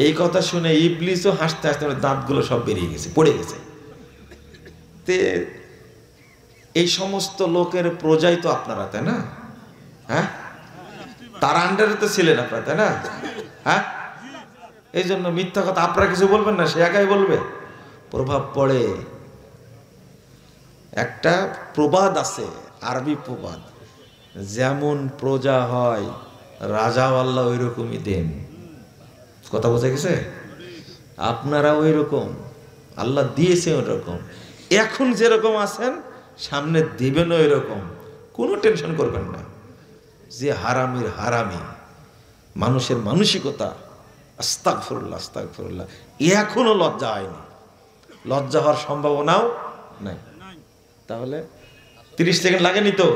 এই কথা শুনে ইবলিসও হাসতে হাসতে দাঁতগুলো সব বেরিয়ে গেছে, পড়ে গেছে। তে এই সমস্ত লোকের প্রজাই তো আপনারা, তাই না? হ্যাঁ, তার আন্ডারে তো ছিলেন আপনারা, তাই না? হ্যাঁ, এই জন্য মিথ্যা কথা আপনারা কিছু বলবেন না, সে একাই বলবে, প্রভাব পড়ে। একটা প্রবাদ আছে, আরবি প্রবাদ, যেমন প্রজা হয় রাজাও আল্লাহ ওই রকমই দেন। কথা বোঝা গেছে? আপনারা ওই রকম, আল্লাহ দিয়েছে ওই রকম। এখন যেরকম আছেন সামনে দিবেন ওই রকম, কোনো টেনশন করবেন না। যে হারামির হারামি, মানুষের মানসিকতা, আস্তাগফিরুল্লাহ আস্তাগফিরুল্লাহ, এখনো লজ্জা হয়নি, লজ্জা হওয়ার সম্ভাবনাও নাই। তাহলে 30 সেকেন্ড লাগেনি তো?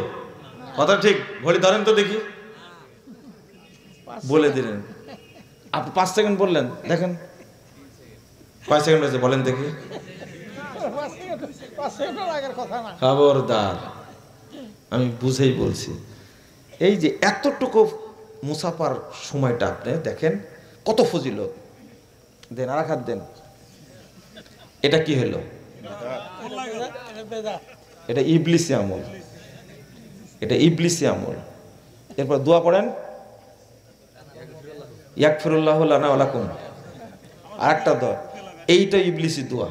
কথা ঠিক? ঘড়ি ধরেন তো দেখি। বলে দিলেন আপনি 5 সেকেন্ড বললেন, দেখেন কয় সেকেন্ড হয়েছে বলেন দেখি। খবরদার, আমি বুঝেই বলছি। এই যে এতটুকু মুসাফার সময়টা আপনি দেখেন কত ফজিলত। দেন আর হাত দেন। এটা কি হলো? এটা ইবলিসি আমল, এটা ইবলিসি আমল। এরপর দোয়া পড়েন, ইয়াগফিরুল্লাহু লানা ওয়া লাকুম। আরেকটা দোয়া, এইটা ইবলিসি দোয়া,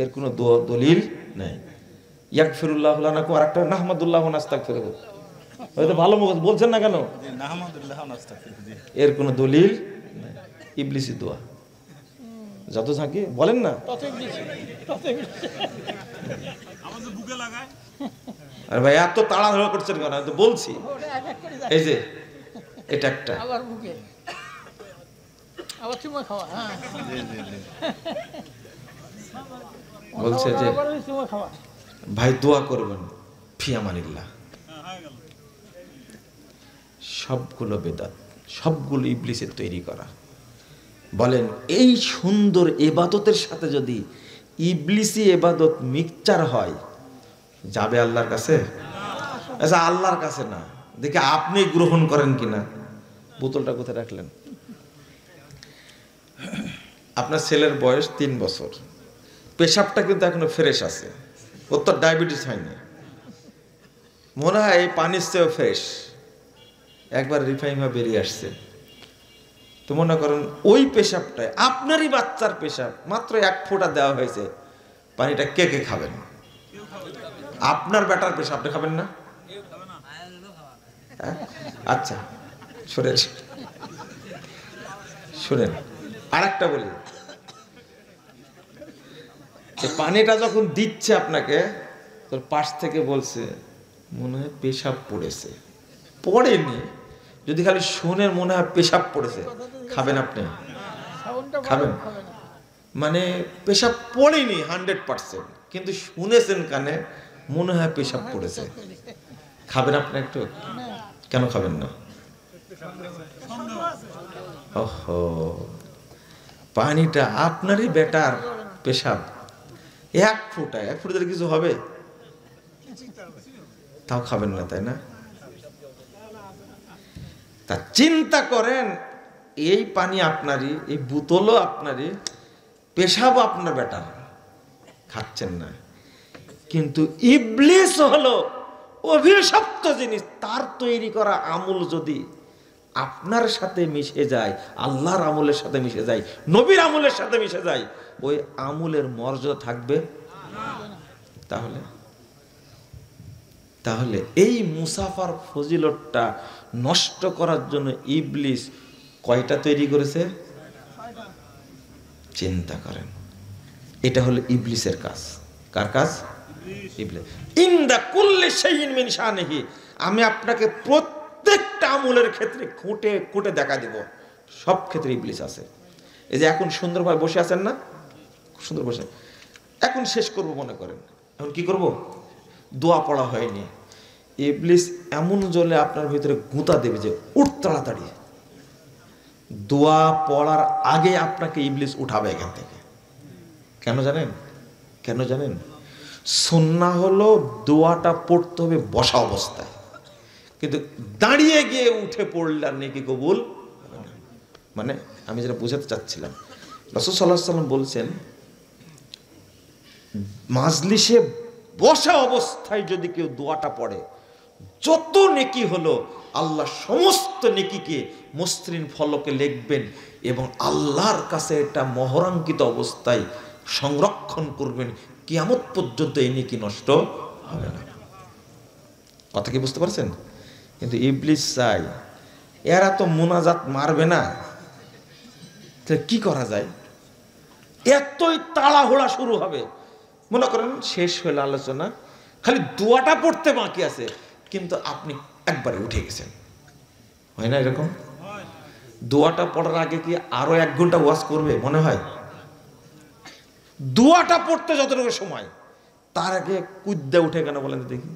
এর কোনো দলিল নাই। ইয়াগফিরুল্লাহু লানা কো, আরেকটা নাহমাদুল্লাহ ওয়া নাস্তাগফিরুহু। হয়তো ভালো মুখস্থ বলছেন না কেন? নাহমাদুল্লাহ ওয়া নাস্তাগফিরুহু, এর কোনো দলিল নাই, ইবলিসি দোয়া। যত ঝাঁকি বলেন না, আরে ভাই এত তাড়াহুড়ো করছেন কেন? আমি তো বলছি। এই যে এটা একটা বলছে যে ভাই দোয়া করবেন, ফিয়ামানিল্লাহ। সবগুলো বেদাত, সবগুলো ইবলিসের তৈরি করা। বলেন এই সুন্দর ইবাদতের সাথে যদি ইবলিসি ইবাদত মিক্সচার হয়, যাবে আল্লাহর কাছে? আচ্ছা, আল্লাহর কাছে না, দেখে আপনি গ্রহণ করেন কিনা। বোতলটা কোথায় রাখলেন? আপনার ছেলের বয়স 3 বছর, পেশাবটা কিন্তু এখনো ফ্রেশ আছে, ওর তো ডায়াবেটিস হয়নি, মনে হয় এই পানির চেয়েও ফ্রেশ, একবার রিফাইন হয়ে বেরিয়ে আসছে। তো মনে করেন ওই পেশাবটায় আপনারই বাচ্চার পেশাব, মাত্র 1 ফোঁটা দেওয়া হয়েছে, পানিটা কে কে খাবেন? আপনার বেটার পেশাব আপনি খাবেন না? আচ্ছা শুনেন শুনেন, আর একটা বলি, পানিটা যখন দিচ্ছে আপনাকে, তোর পাশ থেকে বলছে মনে হয় পেশাব পড়েছে, পড়েনি, যদি খালি শুনেন মনে হয় পেশাব পড়েছে, খাবেন আপনি? খাবেন? মানে পেশাব পড়েনি 100%, কিন্তু শুনেছেন কানে মনে হয় পেশাব পড়েছে। খাবেন আপনি একটু? কেন খাবেন না? ওহো, পানিটা আপনারই বেটার পেশাব। এক ফোঁটা কিছু হবে, তাও খাবেন না, তাই না? তা চিন্তা করেন, এই পানি আপনারই, এই বোতলও আপনারই, পেশাবও আপনার বেটার, খাচ্ছেন না। কিন্তু ইবলিস হলো অভিশপ্ত জিনিস। তার তৈরি করা আমল যদি আপনার সাথে মিশে যায়, আল্লাহর আমলের সাথে মিশে যায়, নবীর আমলের সাথে মিশে যায়, ওই আমলের মর্যাদা থাকবে? তাহলে তাহলে এই মুসাফার ফজিলতটা নষ্ট করার জন্য ইবলিস কয়টা তৈরি করেছে? চিন্তা করেন, এটা হলো ইবলিসের কাজ। কার কাজ? ইবলিস। ইনদা কুল্লি শাইইন মিন শানিহি, আমি আপনাকে প্রত্যেকটা আমলের ক্ষেত্রে খুঁটে খুঁটে দেখা দেব, সব ক্ষেত্রে ইবলিস আছে। এই যে এখন সুন্দরভাবে বসে আছেন না, সুন্দর বসে, এখন শেষ করব মনে করেন, এখন কি করব? দোয়া পড়া হয়নি, ইবলিস এমন জ্বলে আপনার ভিতরে গুঁতা দেবে যে উঠ তাড়াতাড়ি। দোয়া পড়ার আগে আপনাকে ইবলিস উঠাবে এখান থেকে। কেন জানেন? কেন জানেন? সুন্নাহ হলো দোয়াটা পড়তে হবে বসা অবস্থায়, কিন্তু দাঁড়িয়ে গিয়ে উঠে পড়লে আর নেকি কবুল হবে না। মানে আমি যেটা বোঝাতে চাচ্ছিলাম, রাসূল সাল্লাল্লাহু আলাইহি ওয়াসাল্লাম বলছেন, মাজলিসে বসা অবস্থায় যদি কেউ দোয়াটা পড়ে, যত নেকি হলো আল্লাহ সমস্ত নেকিকে মসৃণ ফলকে লিখবেন এবং আল্লাহর কাছে এটা মোহরাঙ্কিত অবস্থায় সংরক্ষণ করবেন, কিয়ামত পর্যন্ত এই নেকি নষ্ট হবে না। কথা কি বুঝতে পারছেন? কিন্তু ইবলিস চাই, এরা তো মুনাজাত মারবে না, তাহলে কি করা যায়? এতই তাড়াহুড়া শুরু হবে, মনে করেন শেষ হইল আলোচনা, খালি দোয়াটা পড়তে বাকি আছে, কিন্তু আপনি একবারে উঠে গেছেন। হয় না এরকম? দোয়াটা পড়ার আগে কি আরো 1 ঘন্টা ওয়াজ করবে মনে হয়? দোয়াটা পড়তে যতটুকু সময়, তার আগে কুদ্দা উঠে কেন বলেন দেখি?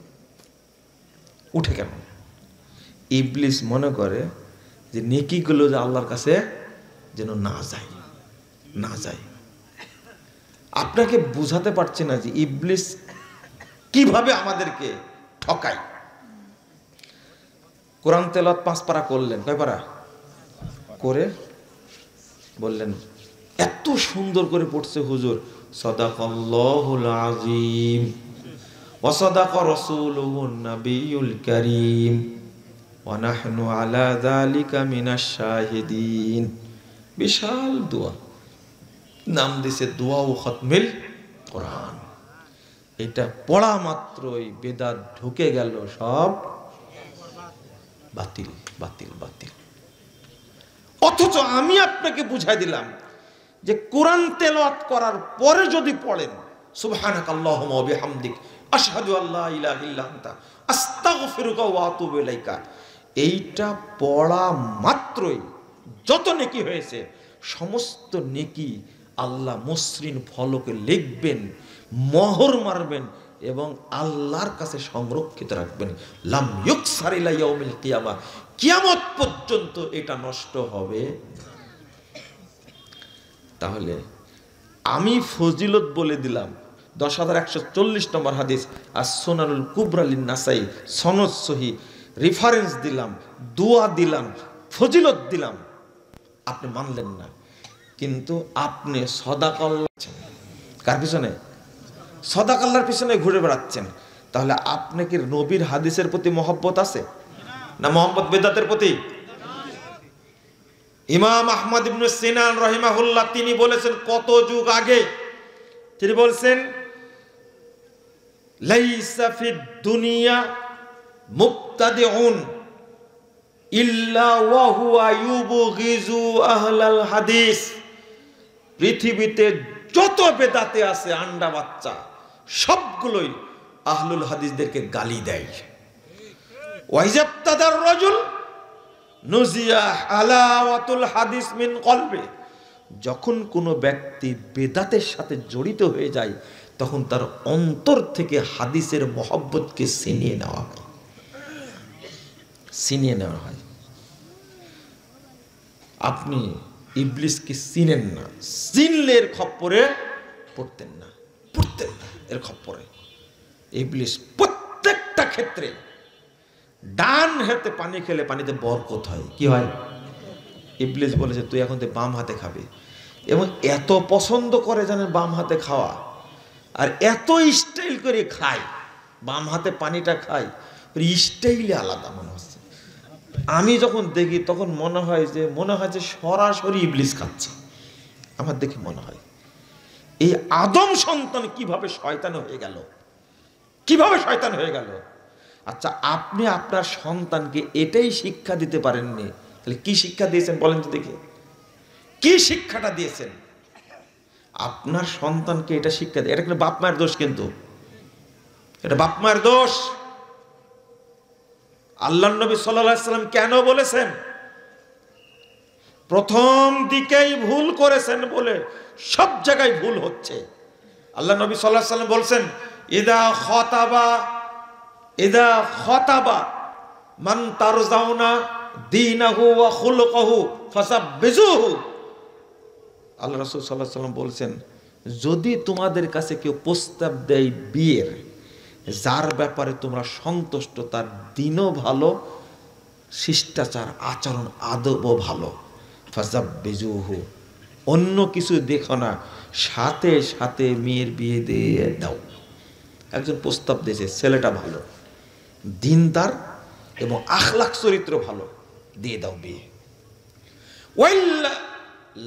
উঠে কেন? ইবলিস মনে করে যে নেকিগুলো যে আল্লাহর কাছে যেন না যায়, না যায়। আপনাকে বুঝাতে পারছি না যে ইবলিস কিভাবে আমাদেরকে ঠকায়। কোরআন তেলাওয়াত 5 পারা করলেন, কয় পারা করে বললেন, এত সুন্দর করে পড়ছে হুজুর, সাদাকাল্লাহুল আযীম ওয়া সাদাকা রাসূলুহুন নাবিয়ুল কারীম ওয়া নাহনু আলা যালিকা মিনাশ শাহিদিন। বিশাল দোয়া, নাম দিছে দোয়া ও খতমিল কোরআন। এটা পড়া মাত্রই বেদাত ঢুকে গেল, সব বাতিল বাতিল বাতিল। অথচ আমি আপনাকে বুঝাই দিলাম যে কোরআন তেলাওয়াত করার পরে যদি পড়েন সুবহানাকাল্লাহুম্মা ওয়া বিহামদিক আশহাদু আল্লা ইলাহা ইল্লা আনতা আস্তাগফিরুকা ওয়া আতুবু ইলাইকা, এইটা পড়া মাত্রই যত নেকি হয়েছে সমস্ত নেকি আল্লাহ মসৃণ ফলকে লিখবেন, মোহর মারবেন এবং আল্লাহর কাছে সংরক্ষিত রাখবেন। লাম ইউকসার ইলা ইয়াউমিল কিয়ামা, কিয়ামত পর্যন্ত এটা নষ্ট হবে। তাহলে আমি ফজিলত বলে দিলাম, 10,140 নম্বর হাদিস আর সুনানুল কুবরা লিন নাসাই, সনদ সহিহ, রেফারেন্স দিলাম, দোয়া দিলাম, ফজিলত দিলাম, আপনি মানলেন না। কিন্তু আপনি সদাকাল্লাহ, কার পিছনে? সদাকাল্লার পিছনে ঘুরে বেড়াচ্ছেন। তাহলে আপনি কি নবীর হাদিসের প্রতি মহব্বত আছে না মোহাম্মদ বেদাতের প্রতি? ইমাম আহমদ ইবনে সিনান রাহিমাহুল্লাহ তিনি বলেছেন কত যুগ আগে, তিনি বলছেন, লাইসা ফিদ দুনিয়া মুবতাদিউন ইল্লা ওয়া হুয়া ইউবগিজু আহলাল হাদিস। পৃথিবীতে যত বেদাতে আছে আন্ডা বাচ্চা, সবগুলোই আহলুল হাদিসদেরকে গালি দেয়। ওয়াইজাবতাদার রাজুল নুজিয়া আলাওয়াতুল হাদিস মিন কলবে, যখন কোনো ব্যক্তি বেদাতের সাথে জড়িত হয়ে যায় তখন তার অন্তর থেকে হাদিসের মহব্বতকে ছিনিয়ে নেওয়া হয়, ছিনিয়ে নেওয়া হয়। আপনি ইবলিসকে চিনেন না, চিনলে এর খপ্পরে পড়তেন না, পড়তেন না এর খপ্পরে। ইবলিস প্রত্যেকটা ক্ষেত্রে ডান হাতে পানি খেলে পানিতে বরকত হয়। কি হয়? ইবলিস বলেছে তুই এখন বাম হাতে খাবি, এবং এত পছন্দ করে জানেন বাম হাতে খাওয়া, আর এত স্টাইল করে খায়, বাম হাতে পানিটা খায়, স্টাইলে আলাদা মনে হচ্ছে। আমি যখন দেখি তখন মনে হয় যে সরাসরি ইবলিস খাচ্ছে। আমার দেখে মনে হয় এই আদম সন্তান কিভাবে শয়তান হয়ে গেল, কিভাবে শয়তান হয়ে গেল। আচ্ছা, আপনি আপনার সন্তানকে এটাই শিক্ষা দিতে পারেননি, তাহলে কি শিক্ষা দিয়েছেন বলেন তো দেখি? কি শিক্ষাটা দিয়েছেন? আপনার সন্তানকে এটা শিক্ষা দিয়ে, এটা কিন্তু বাপ মায়ের দোষ, কিন্তু এটা বাপ মায়ের দোষ। আল্লাহর নবী সাল্লাল্লাহু আলাইহি ওয়াসাল্লাম কেন বলেছেন প্রথম দিকেই ভুল করেছেন বলে সব জায়গায় ভুল হচ্ছে। আল্লাহ নবী সাল্লাল্লাহু আলাইহি ওয়াসাল্লাম বলছেন ইদা খাতাবা মান তারজাউনা দীনাহু ওয়া খুলুকাহু ফাসাব্বিজুহু। আল্লাহ রাসূল সাল্লাল্লাহু আলাইহি ওয়াসাল্লাম বলছেন, যদি তোমাদের কাছে কেউ প্রস্তাব দেয় বিয়ের, যার ব্যাপারে তোমরা সন্তুষ্ট, তার দিনও ভালো, শিষ্টাচার আচরণ আদবও ভালো, ফাসাব্বিজুহু, অন্য কিছু দেখো না, সাথে সাথে মেয়ের বিয়ে দিয়ে দাও। একজন প্রস্তাব দিয়েছে, ছেলেটা ভালো, দিনদার এবং আখলাক চরিত্র ভালো, দিয়ে দাও বিয়ে। ওয়াইল্লা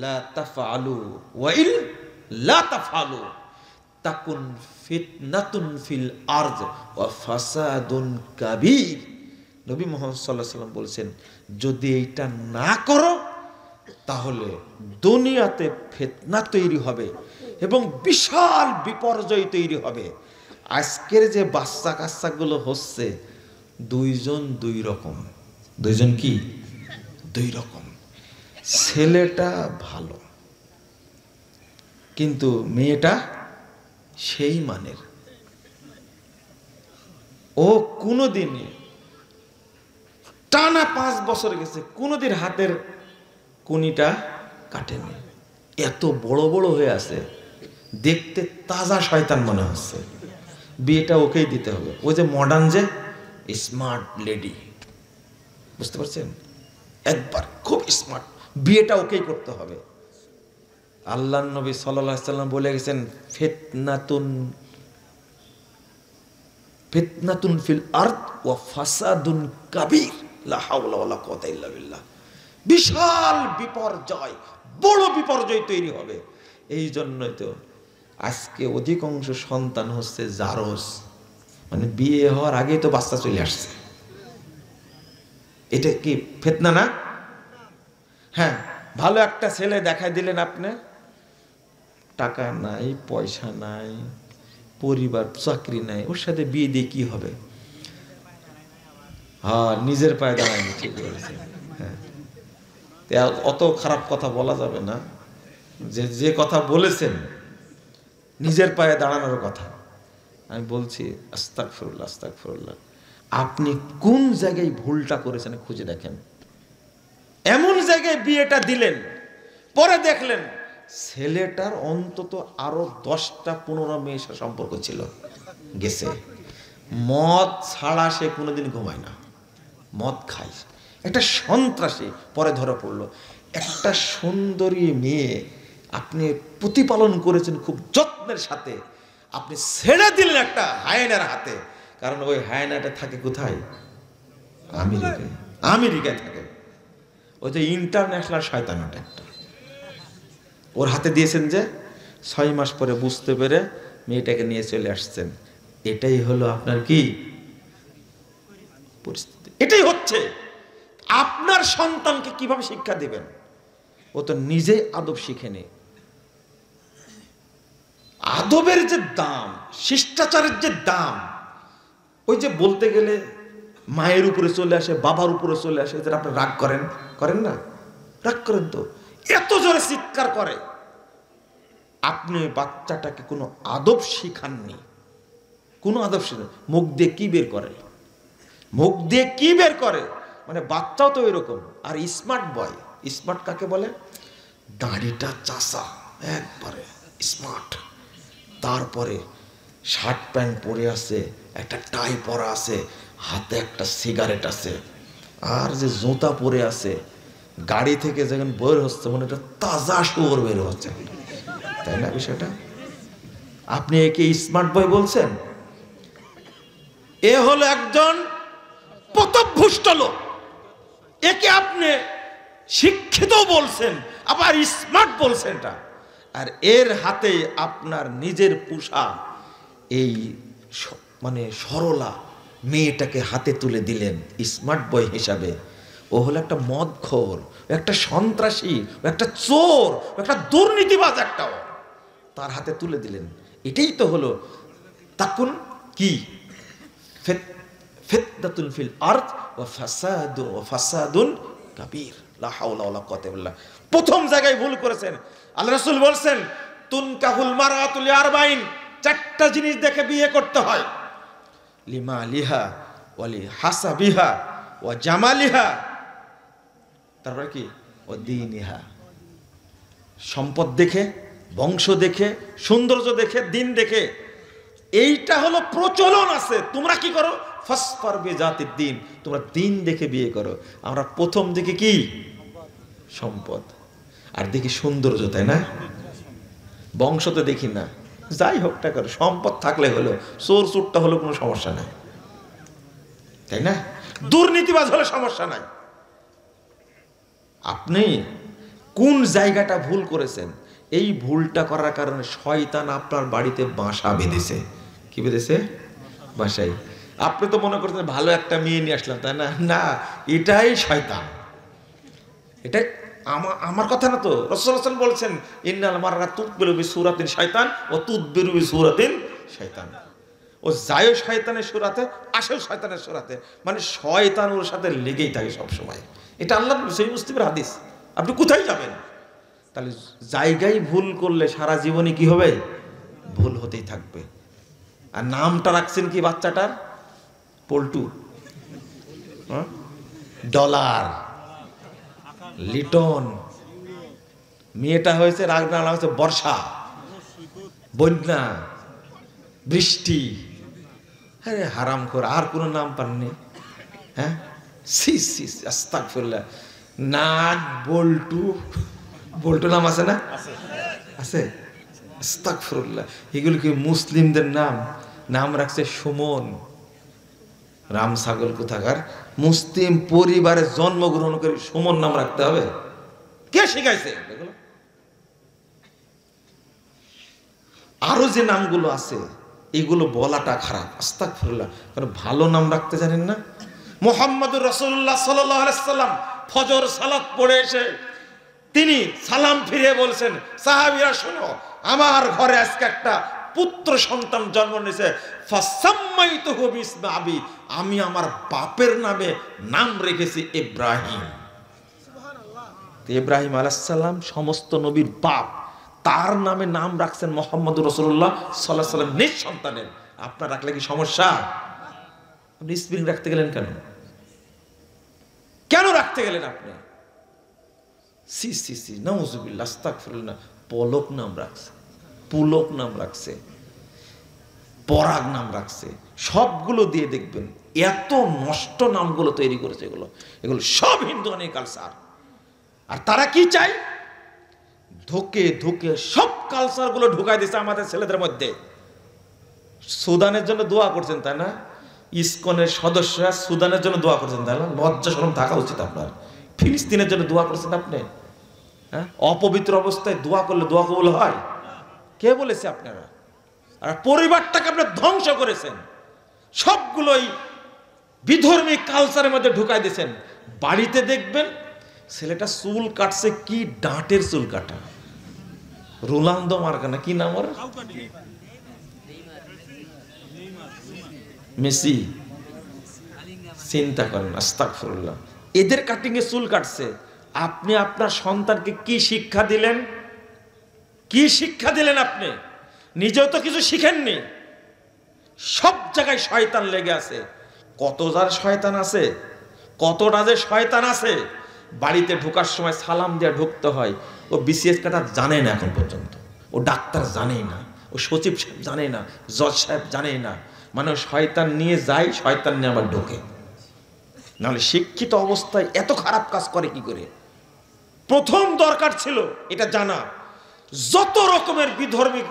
লা তাফআলু ওয়াইল লা তাফআলু তাকুন ফিতনাতুন ফিল আরদ ওয়া ফাসাদুন কাবীর। নবী মুহাম্মদ সাল্লাল্লাহু আলাইহি ওয়াসাল্লাম বলেছেন, যদি এইটা না করো তাহলে দুনিয়াতে ফিতনা তৈরি হবে এবং বিশাল বিপর্যয় তৈরি হবে। আজকের যে বাচ্চা কাচ্চাগুলো হচ্ছে, দুইজন দুই রকম। দুইজন কি? দুই রকম। ছেলেটা ভালো কিন্তু মেয়েটা সেই মানের। ও কোনোদিনই টানা 5 বছর গেছে, কোনোদিন হাতের কুনিটা কাটেনি, এত বড় বড় হয়ে আছে, দেখতে তাজা শয়তান মনে হচ্ছে। বিয়েটা ওকেই দিতে হবে। ওই যে মডার্ন যে স্মার্ট লেডি, বুঝতে পারছেন? একবার খুব স্মার্ট, বিয়েটা ওকেই করতে হবে। আল্লাহর নবী সাল্লাল্লাহু আলাইহি ওয়াসাল্লাম বলে গেছেন, ফিতনাতুন ফিল আরদ ওয়া ফাসাদুন কাবীর, লা হাওলা ওয়ালা কুওয়াতা ইল্লা বিল্লাহ। বিশাল বিপর্যয়, বড় বিপর্যয় তৈরি হবে। এই জন্যই তো আজকে অধিকাংশ সন্তান হচ্ছে জারজ, মানে বিয়ে হওয়ার আগেই তো বাচ্চা চলে আসছে। এটা কি ফিতনা না? হ্যাঁ, ভালো একটা ছেলে দেখাই দিলেন আপনি, টাকা নাই, পয়সা নাই, পরিবার, চাকরি নাই, ওর সাথে বিয়ে দিয়ে কি হবে? হ্যাঁ, নিজের পায়ে দাঁড়ায়নি, ঠিক বলেছেন। হ্যাঁ, অত খারাপ কথা বলা যাবে না। যে কথা বলেছেন নিজের পায়ে দাঁড়ানোর কথা, আমি বলছি আস্তাগফিরুল্লাহ, আস্তাগফিরুল্লাহ। আপনি কোন জায়গায় ভুলটা করেছেন খুঁজে দেখেন। এমন জায়গায় বিয়েটা দিলেন, পরে দেখলেন ছেলেটার অন্তত আরো 10টা-15 মেয়ের সাথে সম্পর্ক ছিল, গেছে। মদ ছাড়া সে কোনোদিন ঘুমায় না, মদ খায়, একটা সন্ত্রাসী। পরে ধরা পড়লো। একটা সুন্দরী মেয়ে আপনি প্রতিপালন করেছেন খুব যত্নের সাথে, আপনি ছেড়ে দিলেন একটা হায়নার হাতে। কারণ ওই হায়নাটা থাকে কোথায়? আমেরিকায়। আমেরিকায় থাকে। ওই যে ইন্টারন্যাশনাল শয়তানটা একটা, ওর হাতে দিয়েছেন। যে 6 মাস পরে বুঝতে পেরে মেয়েটাকে নিয়ে চলে আসছেন। এটাই হলো আপনার কি পরিস্থিতি? এটাই হচ্ছে। আপনার সন্তানকে কিভাবে শিক্ষা দিবেন? ও তো নিজেই আদব শিখেনি। আদবের যে দাম, শিষ্টাচারের যে দাম, ওই যে বলতে গেলে মায়ের উপরে চলে আসে, বাবার উপরে চলে আসে। যেটা আপনি রাগ করেন না? রাগ করেন তো, এত জোরে চিৎকার করে। আপনি ওই বাচ্চাটাকে কোনো আদব শিখাননি, কোনো আদব শিখান। মুখ দিয়ে কি বের করে, মুখ দিয়ে কি বের করে, মানে বাচ্চাও তো এরকম। আর স্মার্ট বয়, স্মার্ট কাকে বলে? দাড়িটা চাষা একবারে স্মার্ট, তারপরে শার্ট প্যান্ট পরে আছে, একটা টাই পরা আছে, হাতে একটা সিগারেট আছে, আর যে জুতা পরে আছে, গাড়ি থেকে যখন বের হচ্ছে মনে একটা তাজা শুয়োর বের হচ্ছে, তাই না বিষয়টা? আপনি একে স্মার্ট বয় বলছেন? এ হলো একজন পথভ্রষ্ট লোক, একে আপনি শিক্ষিত বলছেন, আবার স্মার্ট বলছেন এটা। আর এর হাতে আপনার নিজের পোষা এই মানে সরলা মেয়েটাকে হাতে তুলে দিলেন স্মার্ট বয় হিসাবে। ও হলো একটা মদখোর, একটা সন্ত্রাসী, একটা চোর, একটা দুর্নীতিবাজ, একটা তার হাতে তুলে দিলেন। এটাই তো হলো তাকুন কি ফিতনাতুন ফিল আরদ ওয়া ফাসাদুন কাবীর, লা হাওলা ওয়ালা কুওয়াতা ইল্লা বিল্লাহ। প্রথম জায়গায় ভুল করেছেন। আল্লাহ রাসূল বলেন তুনকাহুল মারআতু লিআরবাইন, চারটা জিনিস দেখে বিয়ে করতে হয়। লিমালিহা ওয়া লিহাসাবিহা ওয়া জামালিহা, তারপরে কি? ওয়া দীনিহা, সম্পদ দেখে, বংশ দেখে, সৌন্দর্য দেখে, দিন দেখে। এইটা হলো প্রচলন আছে। তোমরা কি করো? ফাসফার বিজাতিদ দিন, তোমরা দিন দেখে বিয়ে করো। আমরা প্রথম দিকে কি? সম্পদ, আর দেখি সৌন্দর্য, তাই না? বংশ তো দেখি না। যাই হোক টা করো, সম্পদ থাকলে হলো, চোর চুরটা হলো কোনো সমস্যা নাই, তাই না? দুর্নীতিবাজ হলে সমস্যা নাই। আপনি কোন জায়গাটা ভুল করেছেন? এই ভুলটা করার কারণে শয়তান আপনার বাড়িতে বাসা বেঁধেছে। কি বেঁধেছে? বাসায়। আপনি তো মনে করছেন ভালো একটা মেয়ে নিয়ে আসলাম, তাই না? না, এটাই শয়তান। এটাই আমার কথা না তো, রাসূলুল্লাহ সাল্লাল্লাহু আলাইহি ওয়াসাল্লাম বলছেন ইন্নাল মাররা তুকবিলু বিসূরাতিন শাইতান ওয়া তুদবিরু বিসূরাতিন শাইতান। ও যায় শয়তানের সূরাতে, আসেও শয়তানের সূরাতে, মানে শয়তান ওর সাথে লেগেই থাকে সব সময়। এটা আল্লাহ সহিহ মুসলিমের হাদিস। আপনি কোথায় যাবেন? তাহলে জায়গায় ভুল করলে সারা জীবনে কি হবে? ভুল হতেই থাকবে। আর নামটা রাখছেন কি বাচ্চাটার? পল্টু, ডলার, লিটন। মেয়েটা হয়েছে রাগনা, হয়েছে বর্ষা, বন্যা, বৃষ্টি। আরে হারামখোর, আর কোনো নাম পাননি? হ্যাঁ, আস্তাগফিরুল্লাহ। নাট, বল্টু, বল্টু নাম আছে না? আছে। আস্তাগফিরুল্লাহ। এগুলো কি মুসলিমদের নাম? নাম রাখছে সুমন। রাম ছাগল কোথাকার। মুসলিম পরিবারে জন্মগ্রহণ করে সুমন নাম রাখতে হবে? কে শিখাইছে? আরো যে নামগুলো আছে এগুলো বলাটা খারাপ। আস্তাগফিরুল্লাহ। কারণ ভালো নাম রাখতে জানেন না। মুহাম্মদুর রাসূলুল্লাহ সাল্লাল্লাহু আলাইহি ওয়াসাল্লাম ফজর সালাত পড়ে এসে তিনি সালাম ফিরে বলছেন, সাহাবীরা শোনো, আমার ঘরে আজকে একটা পুত্র সন্তান জন্ম নিয়েছে, ফাসাম্মাইতুহু বিসমি আবি, আমি আমার বাপের নামে নাম রেখেছি ইব্রাহিম। সুবহানাল্লাহ। ইব্রাহিম আলাইহিস সালাম সমস্ত নবীর বাপ, তার নামে নাম রাখছেন মুহাম্মদুর রাসূলুল্লাহ সাল্লাল্লাহু আলাইহি ওয়াসাল্লাম নিজ সন্তানের। আপনার রাখলে কি সমস্যা? আপনি স্প্রিং রাখতে গেলেন কেন? কেন রাখতে গেলেন আপনি? সি সি সি, নাউযুবিল্লাহ, আস্তাগফিরুল্লাহ। পলক নাম রাখছে, পুলক নাম রাখছে, পরাগ নাম রাখছে, সবগুলো দিয়ে দেখবেন এত নষ্ট নামগুলো তৈরি করেছে। এগুলো সব হিন্দুয়ানি কালচার। আর তারা কি চায়? ধোকে ধোকে সব কালচার গুলো ঢুকাই দিচ্ছে আমাদের ছেলেদের মধ্যে। সুদানের জন্য দোয়া করছেন, তাই না? ইসকনের সদস্যরা সুদানের জন্য দোয়া করছেন, তাই না? লজ্জা শরম থাকা উচিত আপনার। ফিলিস্তিনের জন্য দোয়া করছেন আপনি? হ্যাঁ, অপবিত্র অবস্থায় দোয়া করলে দোয়া কবুল হয়? কে বলেছে আপনারা? আর পরিবারটাকে আপনারা ধ্বংস করেছেন। সবগুলোই বিধর্মী কালচারের মধ্যে ঢুকাই দিয়েছেন। বাড়িতে দেখবেন ছেলেটা চুল কাটছে, কি ডাঁটের চুল কাটা, রোনালদো মার্কা, কি নাম ওর? মেসি। চিন্তা করেন, আস্তাগফিরুল্লাহ। এদের কাটিং এ চুল কাটছে। আপনি আপনার সন্তানকে কি শিক্ষা দিলেন? কি কি শিক্ষা দিলেন আপনি? নিজেও তো কিছু শিখেননি। সব জায়গায় শয়তান লেগে আছে। কত যার শয়তান আছে, কতটা যে শয়তান আছে। বাড়িতে ঢোকার সময় সালাম দিয়ে ঢুকতে হয়, ও বিসিএস কাটা জানে না এখন পর্যন্ত, ও ডাক্তার জানেই না, ও সচিব সাহেব জানে না, জজ সাহেব জানেই না। মানে শয়তান নিয়ে যায়, শয়তান নিয়ে আবার ঢোকে। নাহলে শিক্ষিত অবস্থায় এত খারাপ কাজ করে কি করে? প্রথম দরকার ছিল এটা জানা, যত রকমের বিধর্মী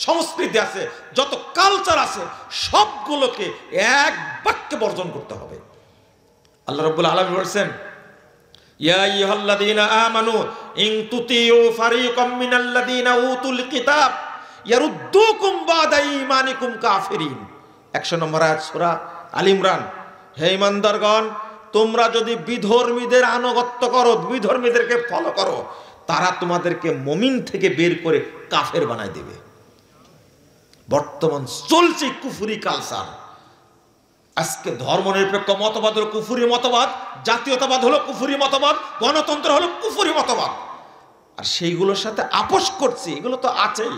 সংস্কৃতি আছে, যত কালচার আছে, সবগুলোকে এক বাক্যে বর্জন করতে হবে। আল্লাহ রাব্বুল আলামিন বলেছেন, ইয়া আইয়ুহাল্লাযীনা আমানু ইন তুতিউ ফারীকাম মিনাল্লাযীনা উতুল কিতাব ইয়ারুদ্দুকুম বা'দা ঈমানিকুম কাফিরিন। 100 নম্বর আয়াত সূরা আল ইমরান। হে ঈমানদারগণ, তোমরা যদি বিধর্মীদের আনুগত্য করো, বিধর্মীদেরকে ফলো করো, তারা তোমাদেরকে মুমিন থেকে বের করে কাফের বানায় দেবে। বর্তমান চলছে কুফরি কালচার। আজকে ধর্মনিরপেক্ষ মতবাদ হলো কুফরি মতবাদ, জাতীয়তাবাদ হলো কুফরি মতবাদ, গণতন্ত্র হলো কুফরি মতবাদ। আর সেইগুলোর সাথে আপোষ করছি, এগুলো তো আছেই।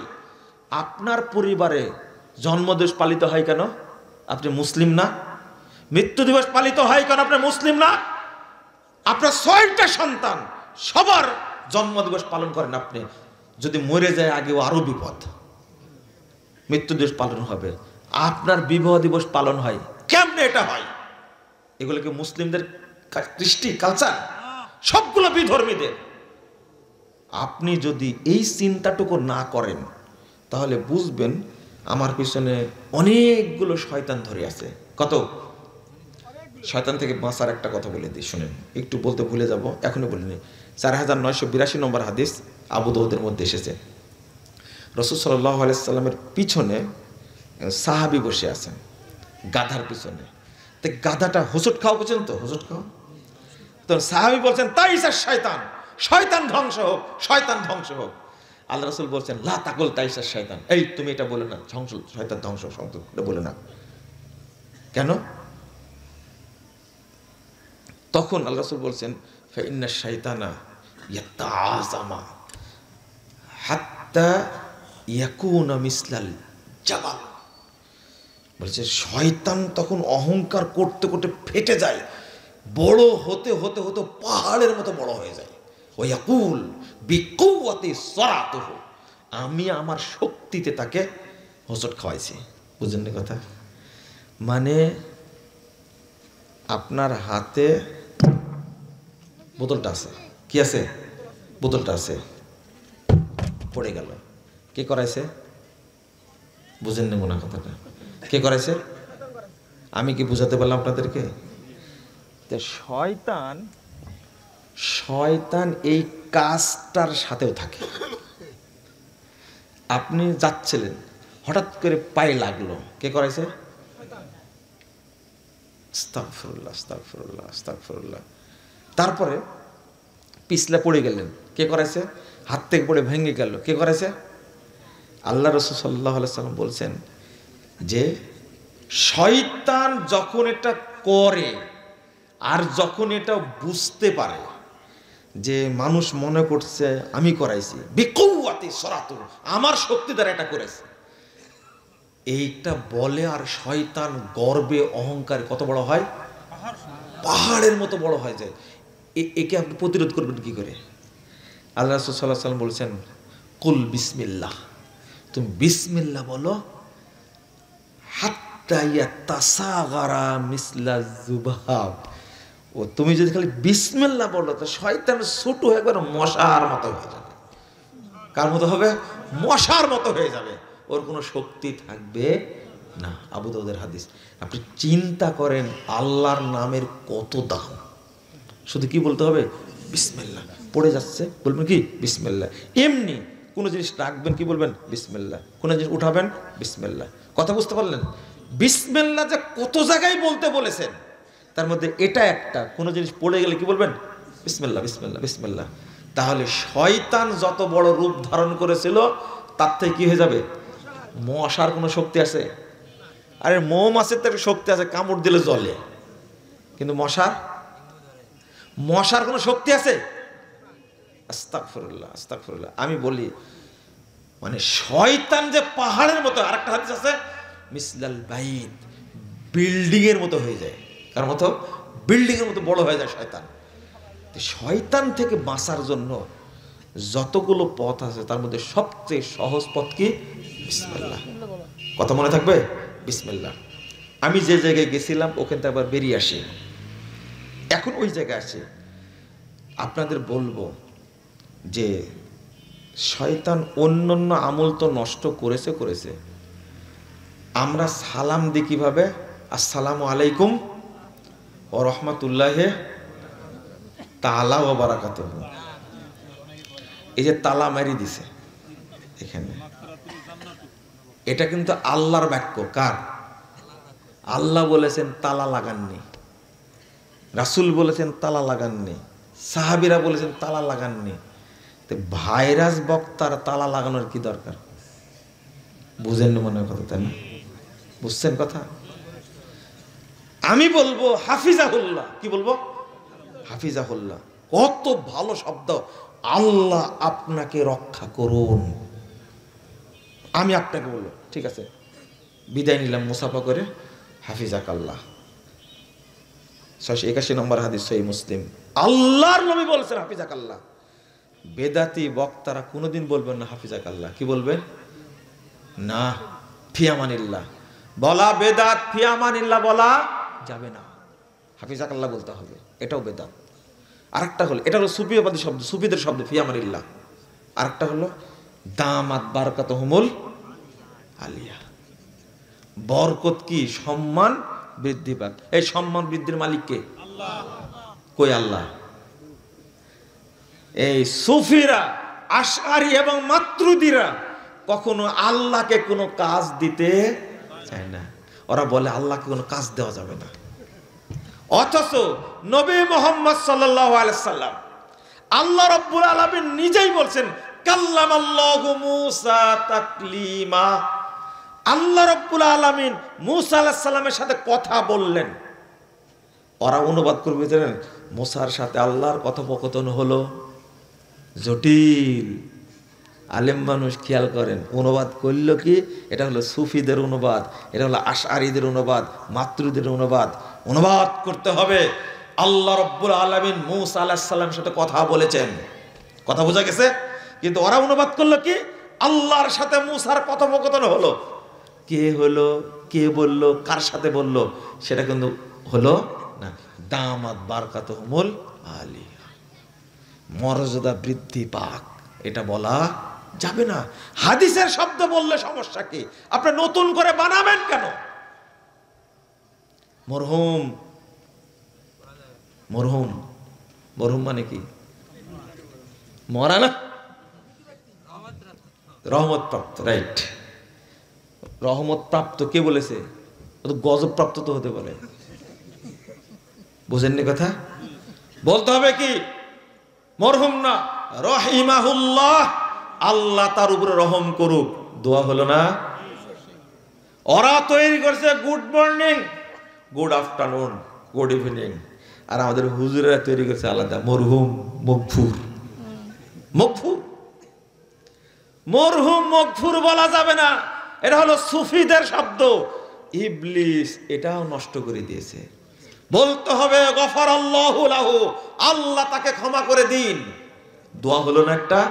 আপনার পরিবারে জন্মদিবস পালিত হয় কেন? আপনি মুসলিম না? মৃত্যু দিবস পালিত হয় কেন? আপনি মুসলিম না? আপনার 6টা সন্তান, সবার জন্মদিবস পালন করেন আপনি। যদি মরে যায় আগেও আরো বিপদ। মৃত্যু দিবস পালন হবে, আপনার বিবাহ দিবস পালন হয়, কেমনে এটা হয়? এগুলো কি মুসলিমদের কৃষ্টি কালচার? সবগুলো বিধর্মীদের। আপনি যদি এই চিন্তাটুকু না করেন তাহলে বুঝবেন আমার পিছনে অনেকগুলো শয়তান ধরে আছে। কত শয়তান থেকে বাঁচার একটা কথা বলে দিই, শুনেন, একটু বলতে ভুলে যাব, এখনো বলিনি। 4982 নম্বর হাদিস আবু দাউদের মধ্যে এসেছে। রাসূল সাল্লাল্লাহু আলাইহি সাল্লামের পিছনে সাহাবী বসে আছেন, গাধার পিছনে। তো গাধাটা হোঁচট খাওয়া পর্যন্ত, হোঁচট খাওয়া তো সাহাবী বলছেন, তাইসার শয়তান, শয়তান ধ্বংস হোক, শয়তান ধ্বংস হোক। আল্লাহ রাসূল বলছেন, লা তাকুল তাইসার শয়তান, এই তুমি এটা বলে না, ধ্বংস, শয়তান ধ্বংস, এটা বলে না। কেন? তখন আল্লাহ রাসূল বলছেন, ফা ইন্না শাইতানা ইয়াতাআযামা হাত্তা ইয়াকুনা মিসলাল জাবাল। বলছে শয়তান তখন অহংকার করতে করতে ফেটে যায়, বড় হতে হতে হতে পাহাড়ের মতো বড় হয়ে যায়। ও ইয়াকুল বিকুওয়াতি সরাতুহু, আমি আমার শক্তিতে তাকে হোঁচট খাওয়াইছি। বুঝলেন না কথা? মানে আপনার হাতে বোতলটা আছে, কি আছে? বোতলটা আছে, পড়ে গেল, কে করাইছে? বুঝেন নেব না কথাটা, কে করাইছে? আমি কি বুঝাতে পারলাম আপনাদেরকে? শয়তান, শয়তান এই কাজটার সাথেও থাকে। আপনি যাচ্ছিলেন, হঠাৎ করে পায়ে লাগলো, কে করাইছে? আস্তাগফিরুল্লাহ, আস্তাগফিরুল্লাহ, আস্তাগফিরুল্লাহ। তারপরে পিছলে পড়ে গেলেন, কে করাইছে? হাত থেকে পড়ে ভেঙে গেল, কে করাইছে? আল্লাহ রাসূল সাল্লাল্লাহু আলাইহি সাল্লাম বলছেন যে শয়তান যখন এটা করে আর যখন এটা বুঝতে পারে যে মানুষ মনে করছে আমি করাইছি, বিকুওয়াতি সরাতু, আমার শক্তি দ্বারা এটা করেছে, এইটা বলে আর শয়তান গর্বে অহংকার কত বড় হয়? পাহাড়ের মতো বড় হয়ে যায়। একে আপনি প্রতিরোধ করবেন কি করে? আল্লাহ রাসূল সাল্লাল্লাহু আলাইহি সাল্লাম বলছেন, কুল বিসমিল্লাহ, তুমি বিসমিল্লাহ বলো, হাত্তা ইয়াতাসাগারা মিসলা যুবাব। ও তুমি যদি খালি বিসমিল্লাহ বলো তো শয়তান ছোট হয়ে একবার মশার মতো হয়ে যাবে। কার মতো হবে? মশার মতো হয়ে যাবে, ওর কোনো শক্তি থাকবে না। আবু দাউদের হাদিস। আপনি চিন্তা করেন আল্লাহর নামের কত দাম। শুধু কি বলতে হবে? বিসমিল্লাহ। পড়ে যাচ্ছে বলবেন কি? বিসমিল্লাহ। এমনি কোনো জিনিস রাখবেন কি বলবেন? বিসমিল্লাহ। কোনো জিনিস উঠাবেন? বিসমিল্লাহ। কথা বুঝতে পারলেন? বিসমিল্লাহ যে কত জায়গায় বলতে বলেছেন, তার মধ্যে এটা একটা। কোনো জিনিস পড়ে গেলে কি বলবেন? বিসমিল্লাহ, বিসমিল্লাহ, বিসমিল্লাহ। তাহলে শয়তান যত বড় রূপ ধারণ করেছিল তার থেকে কি হয়ে যাবে? মশার কোনো শক্তি আছে? আরে মৌমাছির তো একটা শক্তি আছে, কামড় দিলে জ্বলে, কিন্তু মশার কোনো শক্তি আছে? আস্তাগফিরুল্লাহ, আস্তাগফিরুল্লাহ। আমি বলি মানে শয়তান যে পাহাড়ের মতো, আরেকটা হাদিস আছে মিসলাল বাইত, বিল্ডিং এর মতো হয়ে যায়। কার মতো? বিল্ডিং এর মতো বড় হয়ে যায় শয়তান। শয়তান থেকে বাঁচার জন্য যতগুলো পথ আছে তার মধ্যে সবচেয়ে সহজ পথ কি? বিসমিল্লাহ। কথা মনে থাকবে? বিসমিল্লাহ। আমি যে জায়গায় গেছিলাম ওখান থেকে আবার বেরিয়ে আসি, এখন ওই জায়গায় আসি। আপনাদের বলবো যে শয়তান অন্যান্য আমল তো নষ্ট করেছে, আমরা সালাম দিই কিভাবে? আসসালামু আলাইকুম ওয়া রাহমাতুল্লাহি তাআলা ওয়া বারাকাতুহু। এই যে তালা মারি দিছে এখানে, এটা কিন্তু আল্লাহর বাক্য। কার? আল্লাহ বলেছেন তালা লাগাননি, রাসূল বলেছেন তালা লাগাননি, সাহাবীরা বলেছেন তালা লাগাননি। তো ভাইরাস বক্তার তালা লাগানোর কি দরকার? বুঝেন মনে হয় কথা, তাই না? বুঝছেন কথা? আমি বলবো হাফিজাহুল্লাহ। কি বলবো? হাফিজাহুল্লাহ। কত ভালো শব্দ! আল্লাহ আপনাকে রক্ষা করুন। আমি আপনাকে বলবো ঠিক আছে, বিদায় নিলাম মুসাফা করে, হাফিজাকাল্লাহ। 681 নম্বর হাদিস সহিহ মুসলিম। আল্লাহর নবী বলেছেন হাফিজাকাল্লাহ। বেদাতি বক্তারা কোনোদিন বলবেন না হাফিজাকাল্লাহ। কি বলবেন? না, ফিয়ামানিল্লাহ বলা বেদাত, ফিয়ামানিল্লাহ বলা যাবে না, হাফিজাকাল্লাহ বলতে হবে। এটাও বেদাত। আরেকটা হলো, এটা হলো সুফিবাদী শব্দ, সুফিদের শব্দ ফিয়ামানিল্লাহ। আরেকটা হলো দামাত বারাকাতুহুমুল আলিয়া। বরকত কি? সম্মান বৃদ্ধি পাক। এই সম্মান বৃদ্ধির মালিক কে? আল্লাহ। কই আল্লাহ? এই সুফিরা, আশআরী এবং মাতুরিদীরা কখনো আল্লাহকে কোনো কাজ দিতে চায় না। ওরা বলে আল্লাহকে কোনো কাজ দেওয়া যাবে না। অথচ নবী মুহাম্মদ সাল্লাল্লাহু আলাইহি সাল্লাম, আল্লাহ রাব্বুল আলামিন নিজেই বলছেন কাল্লামাল্লাহু মূসা তাকলিমা। আল্লাহ রাব্বুল আলামিন মূসা আলাইহিস সালামের সাথে কথা বললেন। ওরা অনুবাদ করবে জানেন, মূসার সাথে আল্লাহর কথোপকথন হলো জটিল। আলেম মানুষ খেয়াল করেন, অনুবাদ করলো কি? এটা হলো সুফিদের অনুবাদ, এটা হলো আশআরীদের অনুবাদ, মাতুরিদীদের অনুবাদ। অনুবাদ করতে হবে আল্লাহ রাব্বুল আলামিন মূসা আলাইহিস সালামের সাথে কথা বলেছেন। কথা বোঝা গেছে? কিন্তু ওরা অনুবাদ করলো কি? আল্লাহর সাথে মূসার কথোপকথন হলো। কে হলো, কে বলল, কার সাথে বলল, সেটা কিন্তু হলো না। দামাত বারাকাতুহুমুল আলিয়া, মর্যাদা বৃদ্ধি পাক, এটা বলা যাবে না। হাদিসের শব্দ বললে সমস্যা কি? আপনি নতুন করে বানাবেন কেন? মরহুম, মরহুম, মরহুম মানে কি? মরা না, রহমত প্রাপ্ত। রাইট, রহমত প্রাপ্ত কে বলেছে? গজব প্রাপ্ত তো হতে পারে। বুঝেননি কথা? বলতে হবে কি? মরহুম না, রহিমাহুল্লাহ, আল্লাহ তার উপরে রহম করুক। দোয়া হলো না? ওরা তৈরি করছে good morning, good afternoon, good evening, আর আমাদের হুজুরেরা তৈরি করছে আলাদা, মরহুম, মগফুর। মগফুর, মরহুম মগফুর বলা যাবে না। এটা হলো সুফিদের শব্দ। ইবলিস এটাও নষ্ট করে দিয়েছে। বলতে হবে গফারাল্লাহু লাহু, আল্লাহ তাকে ক্ষমা করে দিন। দোয়া হলো না একটা?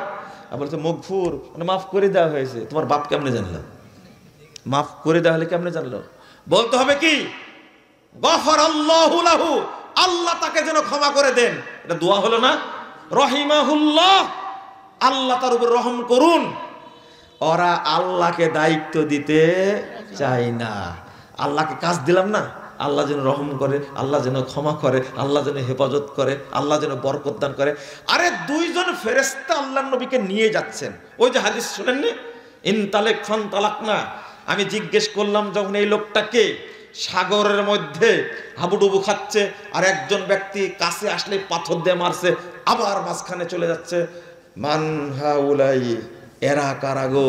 বলছে মগফুর মানে মাফ করে দেওয়া হয়েছে। তোমার বাপ কেমনে জানলো? মাফ করে দেওয়া হলে কেমনে জানলো? বলতে হবে কি? গফারাল্লাহু লাহু, আল্লাহ তাকে যেন ক্ষমা করে দেন। এটা দোয়া হলো না? রহিমাহুল্লাহ, আল্লাহ তার উপর রহম করুন। ওরা আল্লাহকে দায়িত্ব দিতে চায় না। আল্লাহকে কাজ দিলাম না, আল্লাহ যেন রহম করে, আল্লাহ যেন ক্ষমা করে, আল্লাহ যেন হেফাজত করে, আল্লাহ যেন বরকত দান করে। আরে দুইজন ফেরেশতা আল্লাহর নবীকে নিয়ে যাচ্ছেন। ওই যে হাদিস শুনেননি, ইনতালেক ফান তালাক না। আমি জিজ্ঞেস করলাম যখন এই লোকটাকে, সাগরের মধ্যে হাবুডুবু খাচ্ছে, আর একজন ব্যক্তি কাছে আসলে পাথর দিয়ে মারছে, আবার মাঝখানে চলে যাচ্ছে। মান হাউলাই, এরা কারা গো?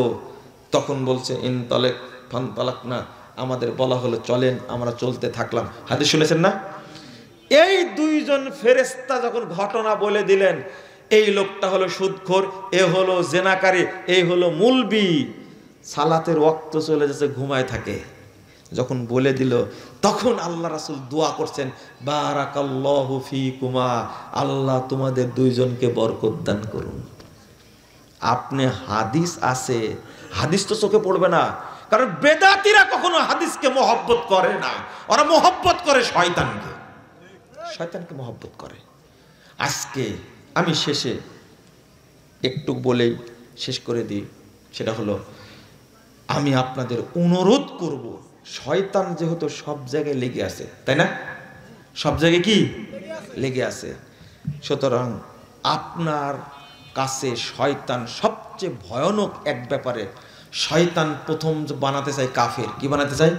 তখন বলছে ইনতালেক ফান তালাক না, আমাদের বলা হলো চলেন, আমরা চলতে থাকলাম। হাদিস শুনেছেন না? এই দুইজন ফেরেশতা যখন ঘটনা বলে দিলেন, এই লোকটা হলো সুদখোর, এ হলো জেনাকারী, এই হলো মুলবি, সালাতের ওয়াক্ত চলে যাচ্ছে, ঘুমায় থাকে। যখন বলে দিল তখন আল্লাহ রাসূল দোয়া করছেন, বারাকাল্লাহু ফিকুমা, আল্লাহ তোমাদের দুইজনকে বরকত দান করুন। আপনি হাদিস আছে, হাদিস তো চোখে পড়বে না, কারণ বেদাতীরা কখনো হাদিসকে মহব্বত করে না, ওরা মহব্বত করে শয়তানকে, শয়তানকে মহব্বত করে। আজকে আমি শেষে একটু বলেই শেষ করে দিই, সেটা হলো আমি আপনাদের অনুরোধ করব, শয়তান যেহেতু সব জায়গায় লেগে আছে, তাই না? সব জায়গায় কি লেগে আছে, সুতরাং আপনার কাছে শয়তান সবচেয়ে ভয়ানক এক ব্যাপারে, শয়তান প্রথম বানাতে চায় কাফের। কি বানাতে চায়?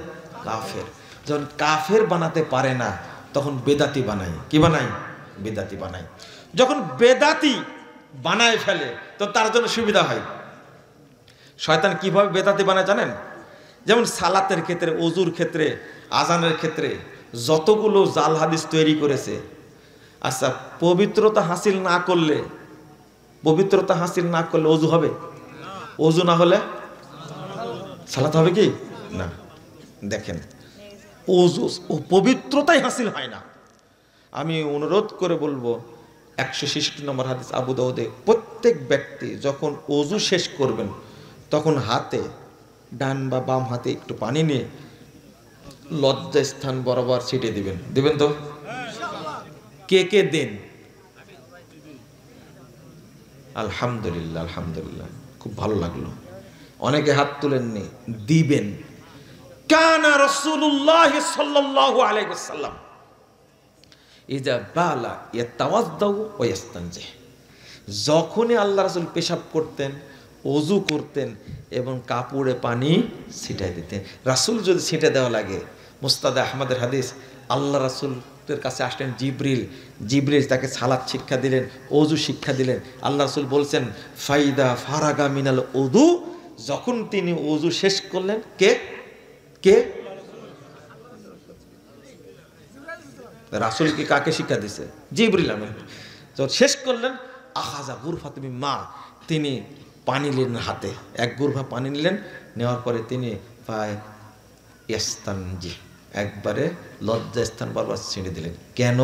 কাফের। যখন কাফের বানাতে পারে না তখন বেদাতি বানায়। কি বানায়? বেদাতি বানায়। যখন বেদাতি বানায় ফেলে তো তার জন্য সুবিধা হয়। শয়তান কিভাবে বেদাতি বানায় জানেন? যেমন সালাতের ক্ষেত্রে, ওযুর ক্ষেত্রে, আজানের ক্ষেত্রে যতগুলো জাল হাদিস তৈরি করেছে, আচ্ছা পবিত্রতা হাসিল না করলে, পবিত্রতা হাসিল না করলে ওযু হবে? ওযু না হলে সালাত হবে কি না? দেখেন, ওযু ও পবিত্রতাই হাসিল হয় না। আমি অনুরোধ করে বলবো, 166 নম্বর হাদিস আবু দাউদে, প্রত্যেক ব্যক্তি যখন ওযু শেষ করবেন তখন হাতে, ডান বা বাম হাতে একটু পানি নিয়ে লজ্জা স্থান বরাবর ছিটিয়ে দিবেন। দিবেন তো? কে কে দেন? আলহামদুলিল্লাহ, আলহামদুলিল্লাহ, খুব ভালো লাগলো। অনেকে হাত তুলেননি, দিবেন। কানা রাসূলুল্লাহ সাল্লাল্লাহু আলাইহি ওয়াসাল্লাম ইজা বালা ইয়াতাওয়াজ্জাউ ওয়া ইস্তানজি, যখনই আল্লাহ রাসূল পেশাব করতেন, ওযু করতেন এবং কাপড়ে পানি ছিটাই দিতেন। রাসূল যদি ছিটে দেওয়া লাগে, মুস্তাদ আহমদের হাদিস, আল্লাহ রাসূলের কাছে আসলেন জিবরিল, জিবরিল তাকে সালাত শিক্ষা দিলেন, ওযু শিক্ষা দিলেন। আল্লাহ রাসূল বলছেন, ফাইদা ফারাগা মিনাল উযু, যখন তিনি ওযু শেষ করলেন, কে কে রাসূল কি কাকে শিক্ষা দিছে? জিবরিল আমিন। যখন শেষ করলেন, আখাযা গুরফাত মিন মা, তিনি পানি নিলেন হাতে, এক গুরফা পানি নিলেন, নেওয়ার পরে তিনি ইস্তানজি, একবারে লজ্জা স্থান বারবার ছিঁড়ে দিলেন। কেন?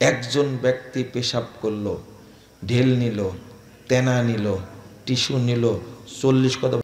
একজন ব্যক্তি পেশাব করলো, ঢেল নিল, তেনা নিল, টিস্যু নিল, 40 কদম